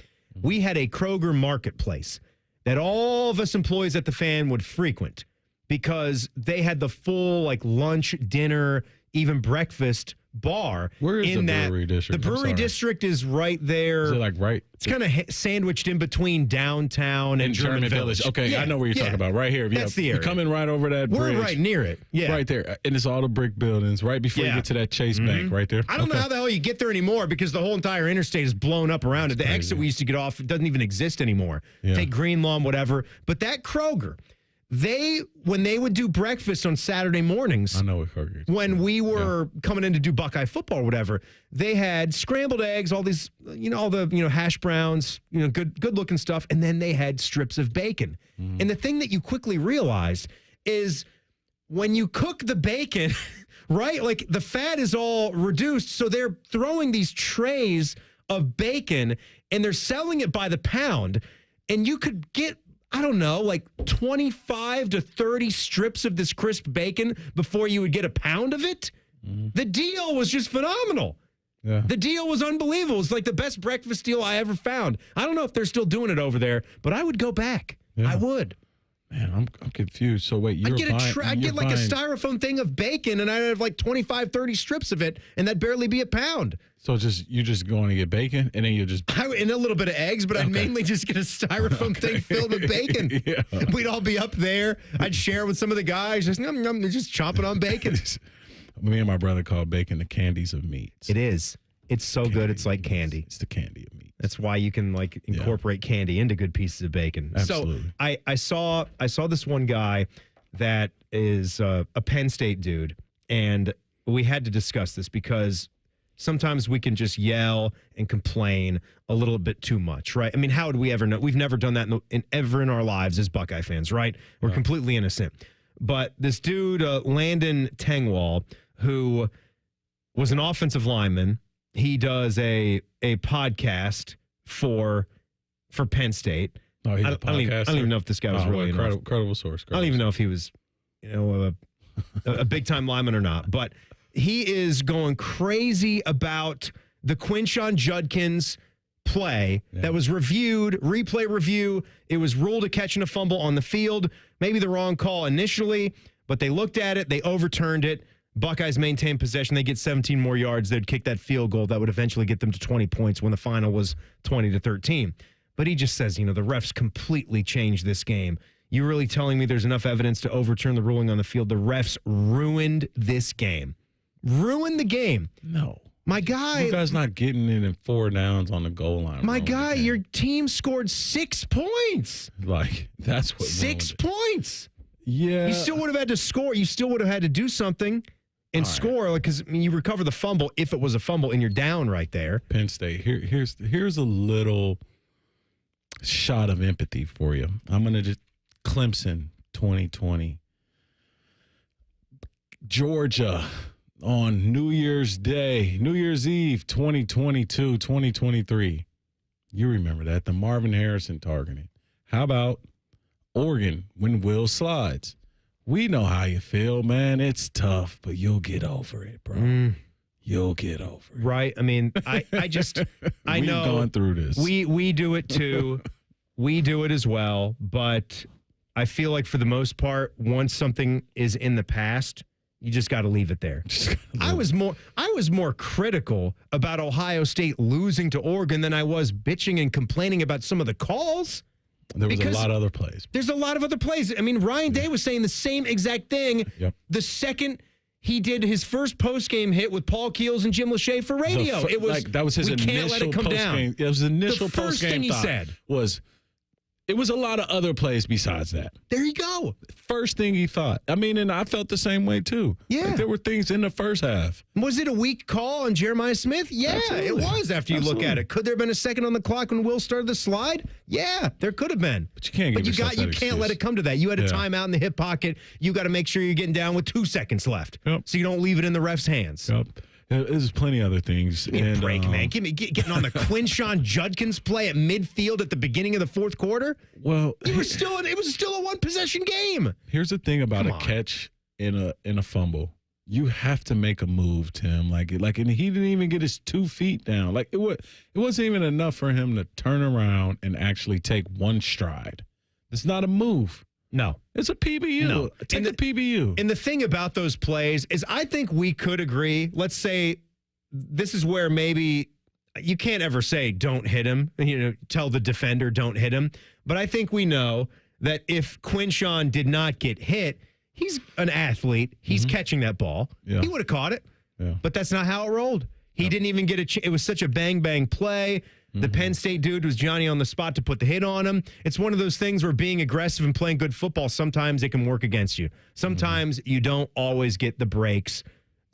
We had a Kroger marketplace that all of us employees at the Fan would frequent because they had the full like lunch, dinner, even breakfast bar. Where is in the that, brewery district? The brewery district is right there. Is it like right? It's kind of sandwiched in between downtown and German Village. Okay, Yeah, I know where you're talking about. Right here. That's the area. You're coming right over that bridge. We're right near it. Yeah. Right there. And it's all the brick buildings right before you get to that Chase Bank right there. I don't know how the hell you get there anymore because the whole entire interstate is blown up around it. The exit we used to get off, it doesn't even exist anymore. Take Green Lawn, whatever. But that Kroger, when they would do breakfast on Saturday mornings, I know what Kroger is. When we were coming in to do Buckeye football or whatever, they had scrambled eggs, all these, all the, hash browns, good looking stuff. And then they had strips of bacon. And the thing that you quickly realize is when you cook the bacon, right? Like the fat is all reduced. So they're throwing these trays of bacon and they're selling it by the pound. And you could get, I don't know, like 25 to 30 strips of this crisp bacon before you would get a pound of it. The deal was just phenomenal. Yeah. The deal was unbelievable. It's like the best breakfast deal I ever found. I don't know if they're still doing it over there, but I would go back. Yeah. I would. Man, I'm confused. So wait, I'd get like a styrofoam thing of bacon and I'd have like 25, 30 strips of it and that'd barely be a pound. So you're just going to get bacon and then you just... And a little bit of eggs, but I'd mainly just get a styrofoam thing filled with bacon. Yeah. We'd all be up there. I'd share it with some of the guys, just chomping on bacon. Me and my brother call bacon the candies of meats. It is. It's so good. It's like candy. It's the candy of meat. That's why you can like incorporate candy into good pieces of bacon. Absolutely. So I saw this one guy that is a Penn State dude, and we had to discuss this because sometimes we can just yell and complain a little bit too much, right? I mean, how would we ever know? We've never done that ever in our lives as Buckeye fans, right? We're completely innocent. But this dude, Landon Tengwall, who was an offensive lineman, he does a podcast for Penn State. Oh, he's I don't even know if this guy was really incredible source. I don't even know if he was, a big time lineman or not. But he is going crazy about the Quinshon Judkins play that was replay review. It was ruled a catch and a fumble on the field. Maybe the wrong call initially, but they looked at it, they overturned it. Buckeyes maintain possession. They get 17 more yards. They'd kick that field goal that would eventually get them to 20 points when the final was 20-13. But he just says, the refs completely changed this game. You really telling me there's enough evidence to overturn the ruling on the field? The refs ruined this game. Ruined the game. No. My guy. You guys not getting in 4 downs on the goal line. My guy, your team scored 6 points. Like, that's what. 6 points. Yeah. You still would have had to score. You still would have had to do something and score, because you recover the fumble if it was a fumble and you're down right there. Penn State. Here's a little shot of empathy for you. I'm gonna just Clemson 2020. Georgia on New Year's Eve 2022, 2023. You remember that, the Marvin Harrison targeting. How about Oregon when Will slides? We know how you feel, man. It's tough, but you'll get over it, bro. You'll get over it. Right? I mean, I We've know gone through this. We do it too. We do it as well, but I feel like for the most part, once something is in the past, you just got to leave it there. I was more critical about Ohio State losing to Oregon than I was bitching and complaining about some of the calls. There was a lot of other plays. There's a lot of other plays. I mean, Ryan Day was saying the same exact thing the second he did his first post-game hit with Paul Keels and Jim Lachey for radio. That was his initial can't let it come down. It was his initial the first thing he said was, it was a lot of other plays besides that. There you go. First thing he thought. I mean, and I felt the same way too. Yeah. Like, there were things in the first half. Was it a weak call on Jeremiah Smith? Yeah, Absolutely. it was after you look at it. Could there have been a second on the clock when Will started the slide? Yeah, there could have been. But you can't give yourself that you can't let it come to that. You had a timeout in the hip pocket. You got to make sure you're getting down with 2 seconds left. Yep. So you don't leave it in the ref's hands. Yep. There's plenty of other things. Give me a break, man. Getting on the Quinshon Judkins play at midfield at the beginning of the fourth quarter. Well, it was still a one possession game. Here's the thing about a catch in a fumble. You have to make a move, Tim. Like, and he didn't even get his 2 feet down. Like, it wasn't even enough for him to turn around and actually take one stride. It's not a move. No. It's a PBU. No. Take the PBU. And the thing about those plays is I think we could agree. Let's say this is where maybe you can't ever say don't hit him, tell the defender don't hit him. But I think we know that if Quinshon did not get hit, he's an athlete. He's catching that ball. Yeah. He would have caught it. Yeah. But that's not how it rolled. He didn't even get it was such a bang play. The Penn State dude was Johnny on the spot to put the hit on him. It's one of those things where being aggressive and playing good football, sometimes it can work against you. Sometimes you don't always get the breaks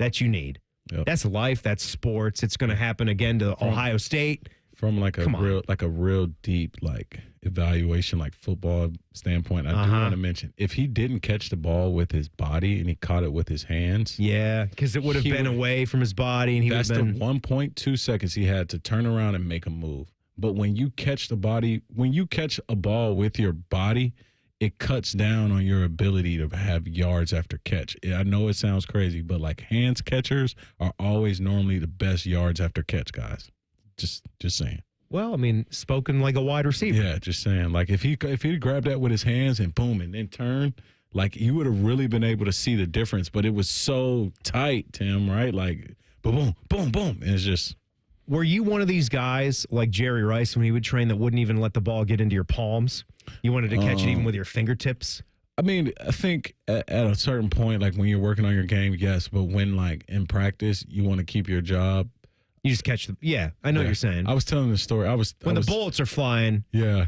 that you need. Yep. That's life. That's sports. It's going to happen again to Ohio State. From like a real deep evaluation, football standpoint, I do want to mention if he didn't catch the ball with his body and he caught it with his hands. Yeah, because it would have been away from his body, and that's the 1.2 seconds he had to turn around and make a move. But when you catch a ball with your body, it cuts down on your ability to have yards after catch. I know it sounds crazy, but hands catchers are always normally the best yards after catch guys. Just saying. Well, I mean, spoken like a wide receiver. Yeah, just saying. If he grabbed that with his hands and boom, and then turned, you would have really been able to see the difference. But it was so tight, Tim, right? Boom, boom, boom. And it's just. Were you one of these guys like Jerry Rice when he would train that wouldn't even let the ball get into your palms? You wanted to catch it even with your fingertips? I mean, I think at a certain point, when you're working on your game, yes. But when, in practice, you want to keep your job. You just catch I know what you're saying. I was telling the story. When the bullets are flying,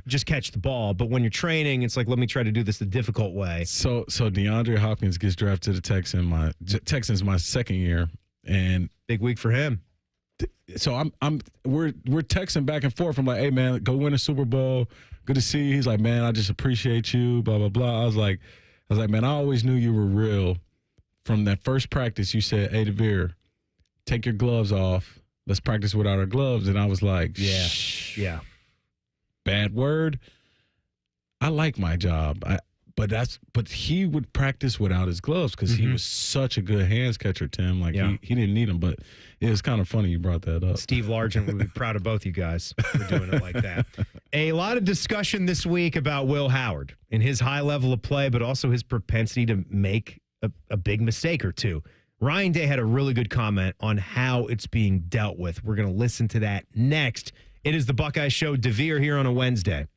just catch the ball. But when you're training, it's let me try to do this the difficult way. So DeAndre Hopkins gets drafted to the Texans my second year, and big week for him. So we're texting back and forth. I'm like, hey man, go win a Super Bowl. Good to see you. He's like, man, I just appreciate you. Blah blah blah. I was like, man, I always knew you were real. From that first practice, you said, hey DeVere, take your gloves off. Let's practice without our gloves. And I was like, yeah. Bad word. I like my job. But he would practice without his gloves because he was such a good hands catcher, Tim. He didn't need them. But it was kind of funny you brought that up. Steve Largent would be proud of both you guys for doing it like that. A lot of discussion this week about Will Howard and his high level of play, but also his propensity to make a big mistake or two. Ryan Day had a really good comment on how it's being dealt with. We're going to listen to that next. It is the Buckeye Show. DeVere here on a Wednesday.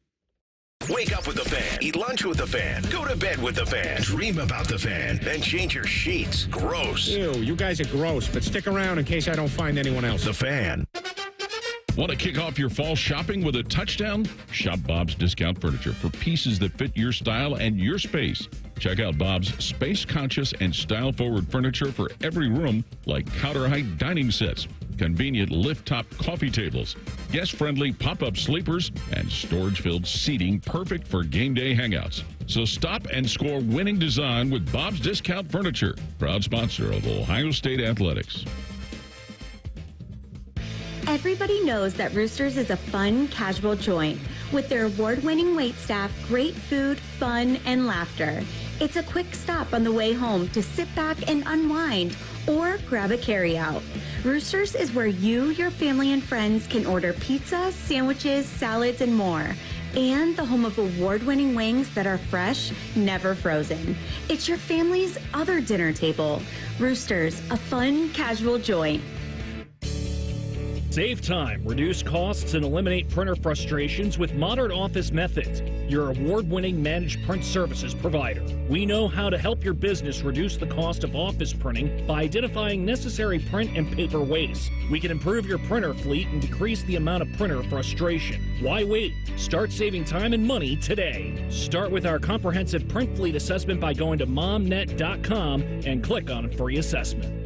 Wake up with the Fan. Eat lunch with the Fan. Go to bed with the Fan. Dream about the Fan. Then change your sheets. Gross. Ew, you guys are gross, but stick around in case I don't find anyone else. The Fan. Want to kick off your fall shopping with a touchdown? Shop Bob's Discount Furniture for pieces that fit your style and your space. Check out Bob's space-conscious and style-forward furniture for every room, like counter-height dining sets, convenient lift-top coffee tables, guest-friendly pop-up sleepers, and storage-filled seating perfect for game day hangouts. So stop and score winning design with Bob's Discount Furniture, proud sponsor of Ohio State Athletics. Everybody knows that Roosters is a fun, casual joint. With their award-winning waitstaff, great food, fun, and laughter. It's a quick stop on the way home to sit back and unwind or grab a carryout. Roosters is where you, your family, and friends can order pizza, sandwiches, salads, and more. And the home of award-winning wings that are fresh, never frozen. It's your family's other dinner table. Roosters, a fun, casual joint. Save time, reduce costs, and eliminate printer frustrations with modern office methods. Your award-winning managed print services provider. We know how to help your business reduce the cost of office printing by identifying necessary print and paper waste. We can improve your printer fleet and decrease the amount of printer frustration. Why wait? Start saving time and money today. Start with our comprehensive print fleet assessment by going to momnet.com and click on Free Assessment.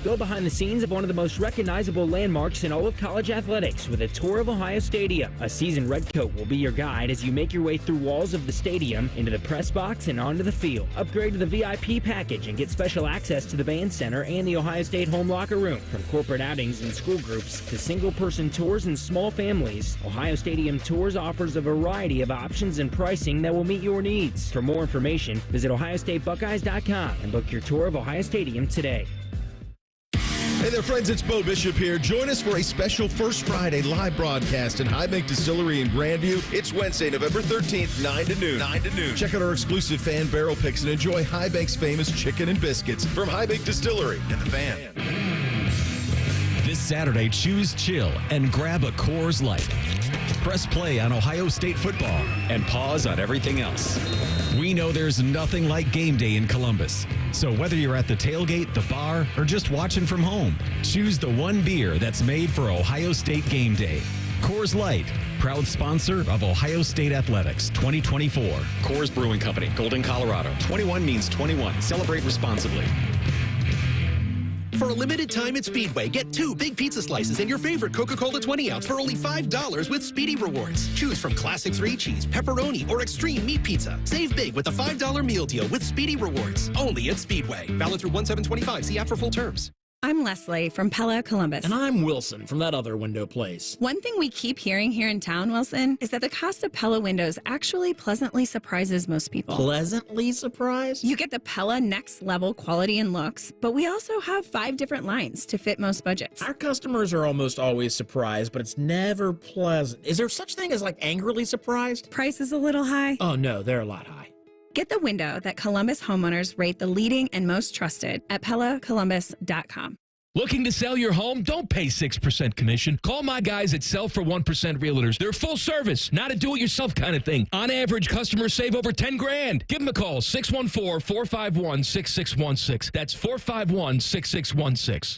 Go behind the scenes of one of the most recognizable landmarks in all of college athletics with a tour of Ohio Stadium. A seasoned redcoat will be your guide as you make your way through walls of the stadium, into the press box, and onto the field. Upgrade to the VIP package and get special access to the band center and the Ohio State home locker room. From corporate outings and school groups to single-person tours and small families, Ohio Stadium Tours offers a variety of options and pricing that will meet your needs. For more information, visit OhioStateBuckeyes.com and book your tour of Ohio Stadium today. Hey there, friends. It's Bo Bishop here. Join us for a special First Friday live broadcast in High Bank Distillery in Grandview. It's Wednesday, November 13th, 9 to noon. Check out our exclusive fan barrel picks and enjoy High Bank's famous chicken and biscuits from High Bank Distillery and the Fan. This Saturday, choose chill and grab a Coors Light. Press play on Ohio State football and pause on everything else. We know there's nothing like game day in Columbus. So whether you're at the tailgate, the bar, or just watching from home, choose the one beer that's made for Ohio State game day. Coors Light, proud sponsor of Ohio State Athletics 2024. Coors Brewing Company, Golden, Colorado. 21 means 21. Celebrate responsibly. For a limited time at Speedway, get 2 big pizza slices and your favorite Coca-Cola 20-ounce for only $5 with Speedy Rewards. Choose from classic 3-cheese, pepperoni, or extreme meat pizza. Save big with a $5 meal deal with Speedy Rewards. Only at Speedway. Valid through 1/7/25. See app for full terms. I'm Leslie from Pella Columbus. And I'm Wilson from that other window place. One thing we keep hearing here in town, Wilson, is that the cost of Pella windows actually pleasantly surprises most people. Pleasantly surprised? You get the Pella next level quality and looks, but we also have 5 different lines to fit most budgets. Our customers are almost always surprised, but it's never pleasant. Is there such thing as like angrily surprised? Price is a little high. Oh no, they're a lot high. Get the window that Columbus homeowners rate the leading and most trusted at PellaColumbus.com. Looking to sell your home? Don't pay 6% commission. Call my guys at Sell for 1% Realtors. They're full service, not a do-it-yourself kind of thing. On average, customers save over $10,000. Give them a call, 614-451-6616. That's 451-6616.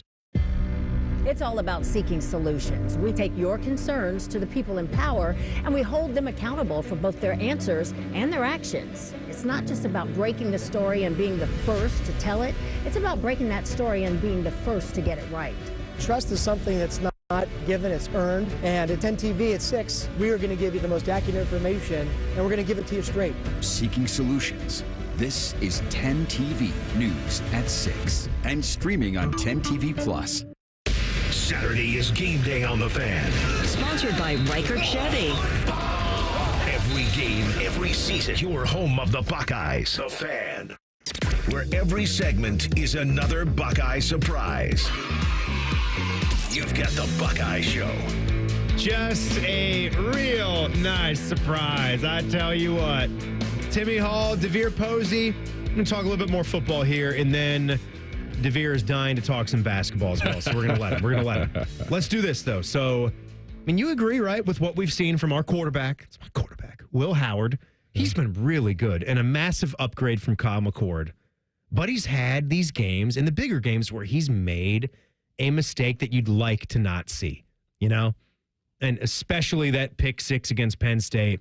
It's all about seeking solutions. We take your concerns to the people in power, and we hold them accountable for both their answers and their actions. It's not just about breaking the story and being the first to tell it. It's about breaking that story and being the first to get it right. Trust is something that's not given, it's earned. And at 10 TV at 6, we are going to give you the most accurate information, and we're going to give it to you straight. Seeking solutions. This is 10 TV News at 6 and streaming on 10 TV Plus. Saturday is game day on the Fan. Sponsored by Riker Chevy. Every game, every season, your home of the Buckeyes. The Fan. Where every segment is another Buckeye surprise. You've got the Buckeye Show. Just a real nice surprise, I tell you what. Timmy Hall, DeVere Posey. I'm going to talk a little bit more football here, and then DeVere is dying to talk some basketball as well, so we're going to let him. Let's do this, though. So, I mean, you agree, right, with what we've seen from our quarterback. It's my quarterback, Will Howard. He's been really good and a massive upgrade from Kyle McCord. But he's had these games, in the bigger games, where he's made a mistake that you'd like to not see, you know? And especially that pick 6 against Penn State.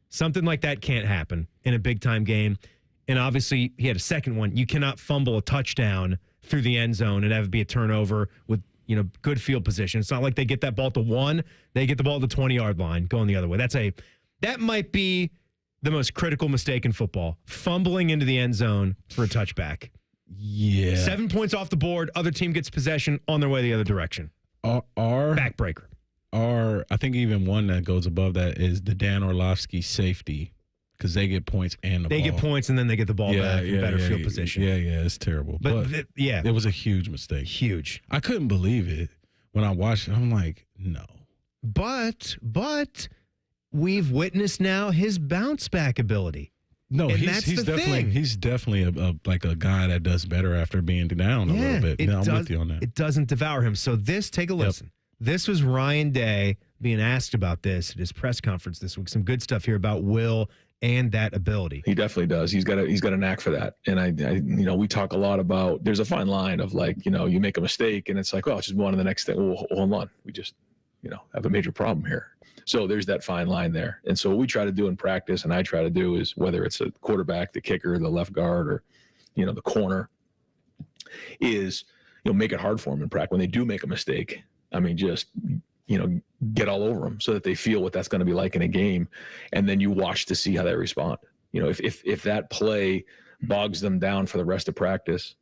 Something like that can't happen in a big-time game. And obviously, he had a second one. You cannot fumble a touchdown through the end zone and have it be a turnover with, you know, good field position. It's not like they get that ball to 1. They get the ball to the 20-yard line going the other way. That might be the most critical mistake in football, fumbling into the end zone for a touchback. Yeah. 7 points off the board. Other team gets possession on their way the other direction. Backbreaker. I think even one that goes above that is the Dan Orlovsky safety, because they get points and They get points and then they get the ball back in better field position. Yeah, it's terrible. But it was a huge mistake. Huge. I couldn't believe it when I watched it. I'm like, no. But we've witnessed now his bounce back ability. No, and he's definitely a guy that does better after being down a little bit. I'm with you on that. It doesn't devour him. So take a listen. This was Ryan Day being asked about this at his press conference this week. Some good stuff here about Will and that ability. He definitely does. He's got a knack for that. And I we talk a lot about, there's a fine line of like, you make a mistake and it's like, well, it's just one of the next thing. Well, hold on. We just, have a major problem here. So there's that fine line there. And so what we try to do in practice, and I try to do, is whether it's a quarterback, the kicker, the left guard, or, the corner, is, make it hard for them in practice. When they do make a mistake, just, get all over them so that they feel what that's going to be like in a game. And then you watch to see how they respond. If that play bogs them down for the rest of practice,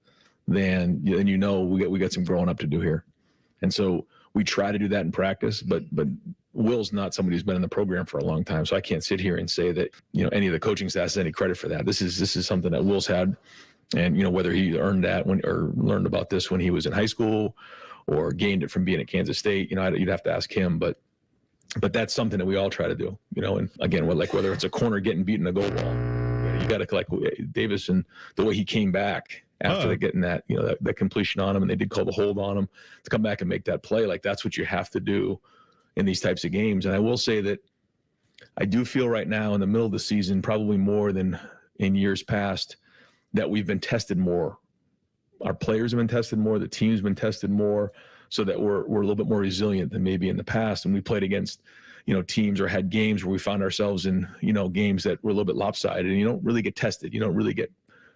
then we got some growing up to do here. And so we try to do that in practice, but Will's not somebody who's been in the program for a long time. So I can't sit here and say that, any of the coaching staff has any credit for that. This is something that Will's had, and, whether he earned that or learned about this when he was in high school, or gained it from being at Kansas State. You'd have to ask him, but that's something that we all try to do, and again, whether it's a corner getting beaten a goal wall, you got to, like Davis, and the way he came back after getting that, that completion on him, and they did call the hold on him to come back and make that play. Like, that's what you have to do in these types of games. And I will say that I do feel right now in the middle of the season, probably more than in years past, that we've been tested more. Our players have been tested more. The team's been tested more, so that we're a little bit more resilient than maybe in the past. And we played against, teams or had games where we found ourselves in, games that were a little bit lopsided, and you don't really get tested. You don't really get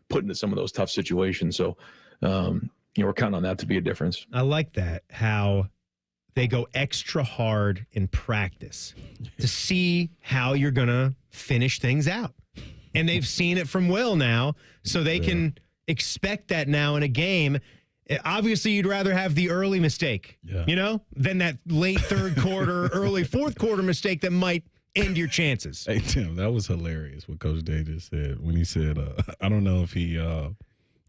put into some of those tough situations. So, we're counting on that to be a difference. I like that, how they go extra hard in practice to see how you're going to finish things out. And they've seen it from Will now, so they can expect that now in a game. Obviously, you'd rather have the early mistake, than that late third quarter, early fourth quarter mistake that might end your chances. Hey, Tim, that was hilarious what Coach Day just said when he said, I don't know if he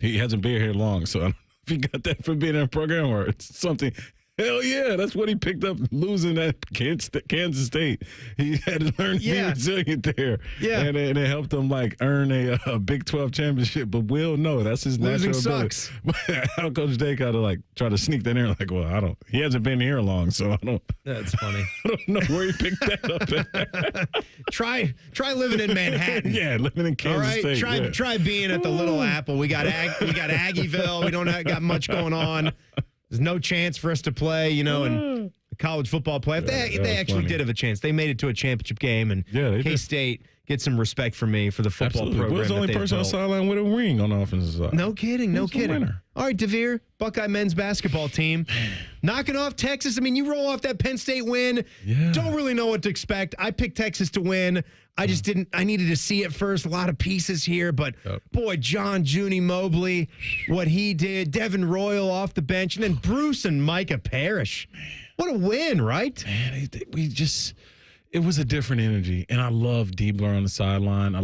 hasn't been here long, so I don't know if he got that from being in a program or it's something. Hell yeah, that's what he picked up losing at Kansas State. He had to learn to be resilient there. Yeah. And it helped him earn a Big 12 championship. But Will, no, that's his losing natural ability. Sucks. How Coach Day kind of try to sneak that in well, he hasn't been here long, so I don't. That's funny. I don't know where he picked that up at. Try living in Manhattan. Yeah, living in Kansas State. Try being at the Little Apple. We got Aggieville. We don't got much going on. There's no chance for us to play, in the college football playoff. They actually did have a chance. They made it to a championship game, and K-State gets some respect from me for the football program. Will's the only person on the sideline with a ring on the offensive side. No kidding. All right, DeVere, Buckeye men's basketball team, knocking off Texas. I mean, you roll off that Penn State win. Yeah. Don't really know what to expect. I picked Texas to win. I just didn't. I needed to see it first. A lot of pieces here, but boy, John Junie Mobley, what he did. Devin Royal off the bench, and then Bruce and Micah Parrish. What a win, right? Man, it was a different energy, and I love Diebler on the sideline.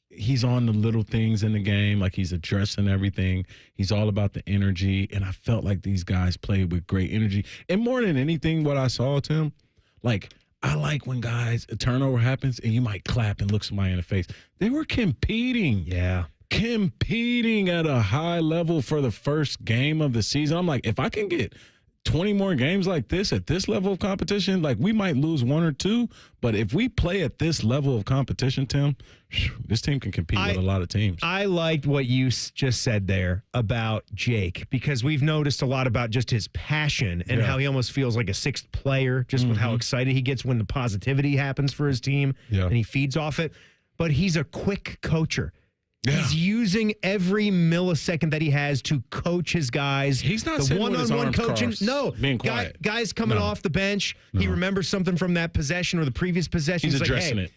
He's on the little things in the game, he's addressing everything. He's all about the energy, and I felt like these guys played with great energy. And more than anything, what I saw, Tim, I like when a turnover happens and you might clap and look somebody in the face. They were competing. Yeah. Competing at a high level for the first game of the season. I'm like, if I can get 20 more games like this at this level of competition, we might lose one or two, but if we play at this level of competition, Tim, this team can compete with a lot of teams. I liked what you just said there about Jake, because we've noticed a lot about just his passion and how he almost feels like a sixth player, just with how excited he gets when the positivity happens for his team and he feeds off it. But he's a quick coacher. Yeah. He's using every millisecond that he has to coach his guys. He's not the one-on-one coaching. Crossed, no, being quiet. Guys coming off the bench. No. He remembers something from that possession or the previous possession. He's addressing it.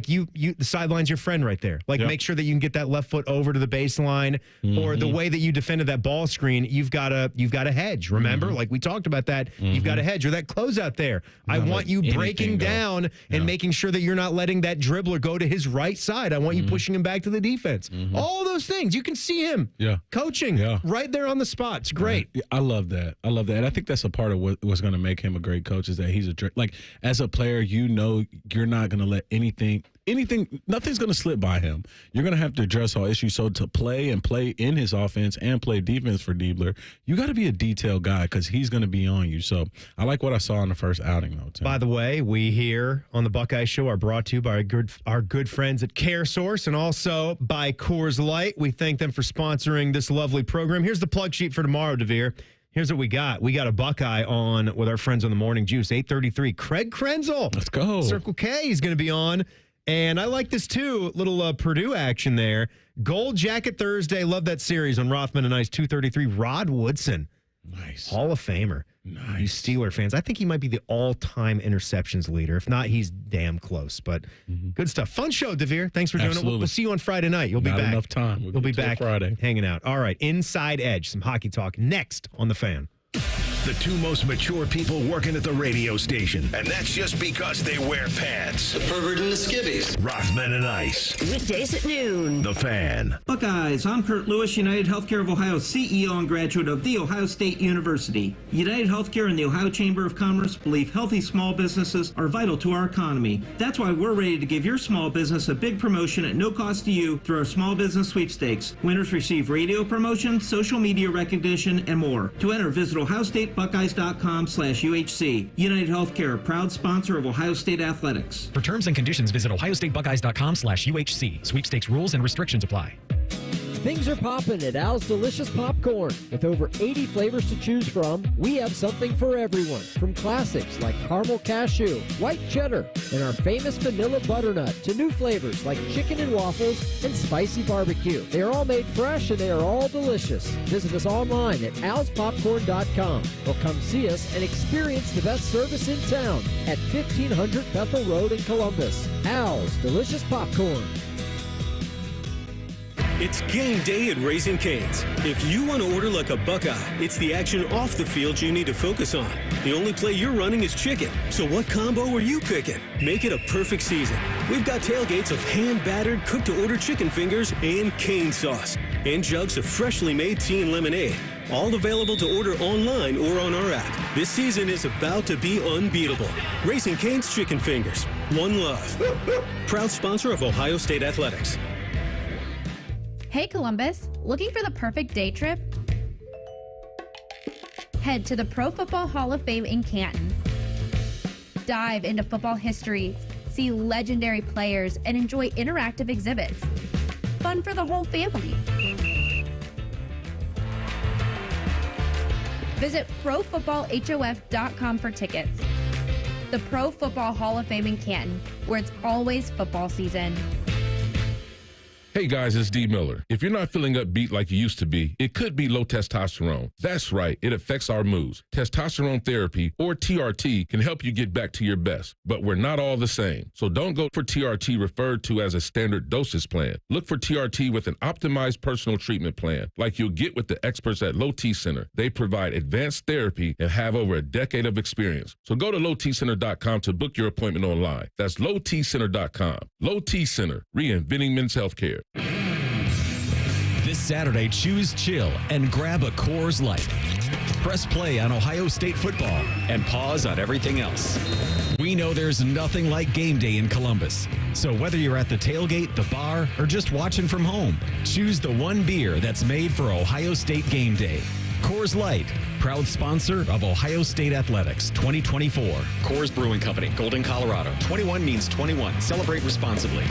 You, the sideline's your friend right there. Make sure that you can get that left foot over to the baseline, or the way that you defended that ball screen. You've got a hedge. Remember, we talked about that. You've got a hedge, or that closeout there. I want you breaking down and making sure that you're not letting that dribbler go to his right side. I want you pushing him back to the defense. All those things, you can see him coaching right there on the spot. It's great. I love that. And I think that's a part of what's going to make him a great coach, is that he's as a player, you're not going to let nothing's going to slip by him. You're going to have to address all issues. So to play in his offense and play defense for Diebler, you got to be a detailed guy, because he's going to be on you. So I like what I saw in the first outing, though, Tim. By the way, we here on the Buckeye Show are brought to you by our good friends at CareSource, and also by Coors Light. We thank them for sponsoring this lovely program. Here's the plug sheet for tomorrow, DeVere. Here's what we got. We got a Buckeye on with our friends on the Morning Juice, 8:33. Craig Krenzel. Let's go. Circle K is going to be on. And I like this, too. Little Purdue action there. Gold Jacket Thursday. Love that series on Rothman and Ice, 2:33. Rod Woodson. Nice. Hall of Famer. Nice. You Steeler fans. I think he might be the all-time interceptions leader. If not, he's damn close. But good stuff. Fun show, DeVere. Thanks for doing it. We'll see you on Friday night. You'll be back. Not enough time. We'll be back Friday. hanging out. All right. Inside Edge. Some hockey talk next on The Fan. The two most mature people working at the radio station. And that's just because they wear pants. The pervert and the skivvies. Rothman and Ice. Weekdays at noon. The Fan. Buckeyes, I'm Kurt Lewis, United Healthcare of Ohio CEO and graduate of The Ohio State University. United Healthcare and the Ohio Chamber of Commerce believe healthy small businesses are vital to our economy. That's why we're ready to give your small business a big promotion at no cost to you through our small business sweepstakes. Winners receive radio promotion, social media recognition, and more. To enter, visit ohiostatebuckeyes.com/UHC. United Healthcare, proud sponsor of Ohio State Athletics. For terms and conditions, visit ohiostatebuckeyes.com/UHC. Sweepstakes rules and restrictions apply. Things are popping at Al's Delicious Popcorn. With over 80 flavors to choose from, we have something for everyone. From classics like caramel cashew, white cheddar, and our famous vanilla butternut to new flavors like chicken and waffles and spicy barbecue. They are all made fresh and they are all delicious. Visit us online at alspopcorn.com or come see us and experience the best service in town at 1500 Bethel Road in Columbus. Al's Delicious Popcorn. It's game day at Raising Cane's. If you want to order like a Buckeye, it's the action off the field you need to focus on. The only play you're running is chicken. So what combo are you picking? Make it a perfect season. We've got tailgates of hand-battered, cooked-to-order chicken fingers and cane sauce. And jugs of freshly made tea and lemonade. All available to order online or on our app. This season is about to be unbeatable. Raising Cane's Chicken Fingers. One love. Proud sponsor of Ohio State Athletics. Hey Columbus, looking for the perfect day trip? Head to the Pro Football Hall of Fame in Canton. Dive into football history, see legendary players, and enjoy interactive exhibits. Fun for the whole family. Visit ProFootballHOF.com for tickets. The Pro Football Hall of Fame in Canton, where it's always football season. Hey guys, it's D. Miller. If you're not feeling upbeat like you used to be, it could be low testosterone. That's right, it affects our moods. Testosterone therapy, or TRT, can help you get back to your best. But we're not all the same. So don't go for TRT referred to as a standard dosage plan. Look for TRT with an optimized personal treatment plan, like you'll get with the experts at Low T Center. They provide advanced therapy and have over a decade of experience. So go to lowtcenter.com to book your appointment online. That's lowtcenter.com. Low T Center, reinventing men's healthcare. This Saturday, choose chill and grab a Coors Light. Press play on Ohio State football and pause on everything else. We know there's nothing like game day in Columbus. So whether you're at the tailgate, the bar, or just watching from home, choose the one beer that's made for Ohio State game day. Coors Light, proud sponsor of Ohio State Athletics 2024. Coors Brewing Company, Golden, Colorado. 21 means 21. Celebrate responsibly.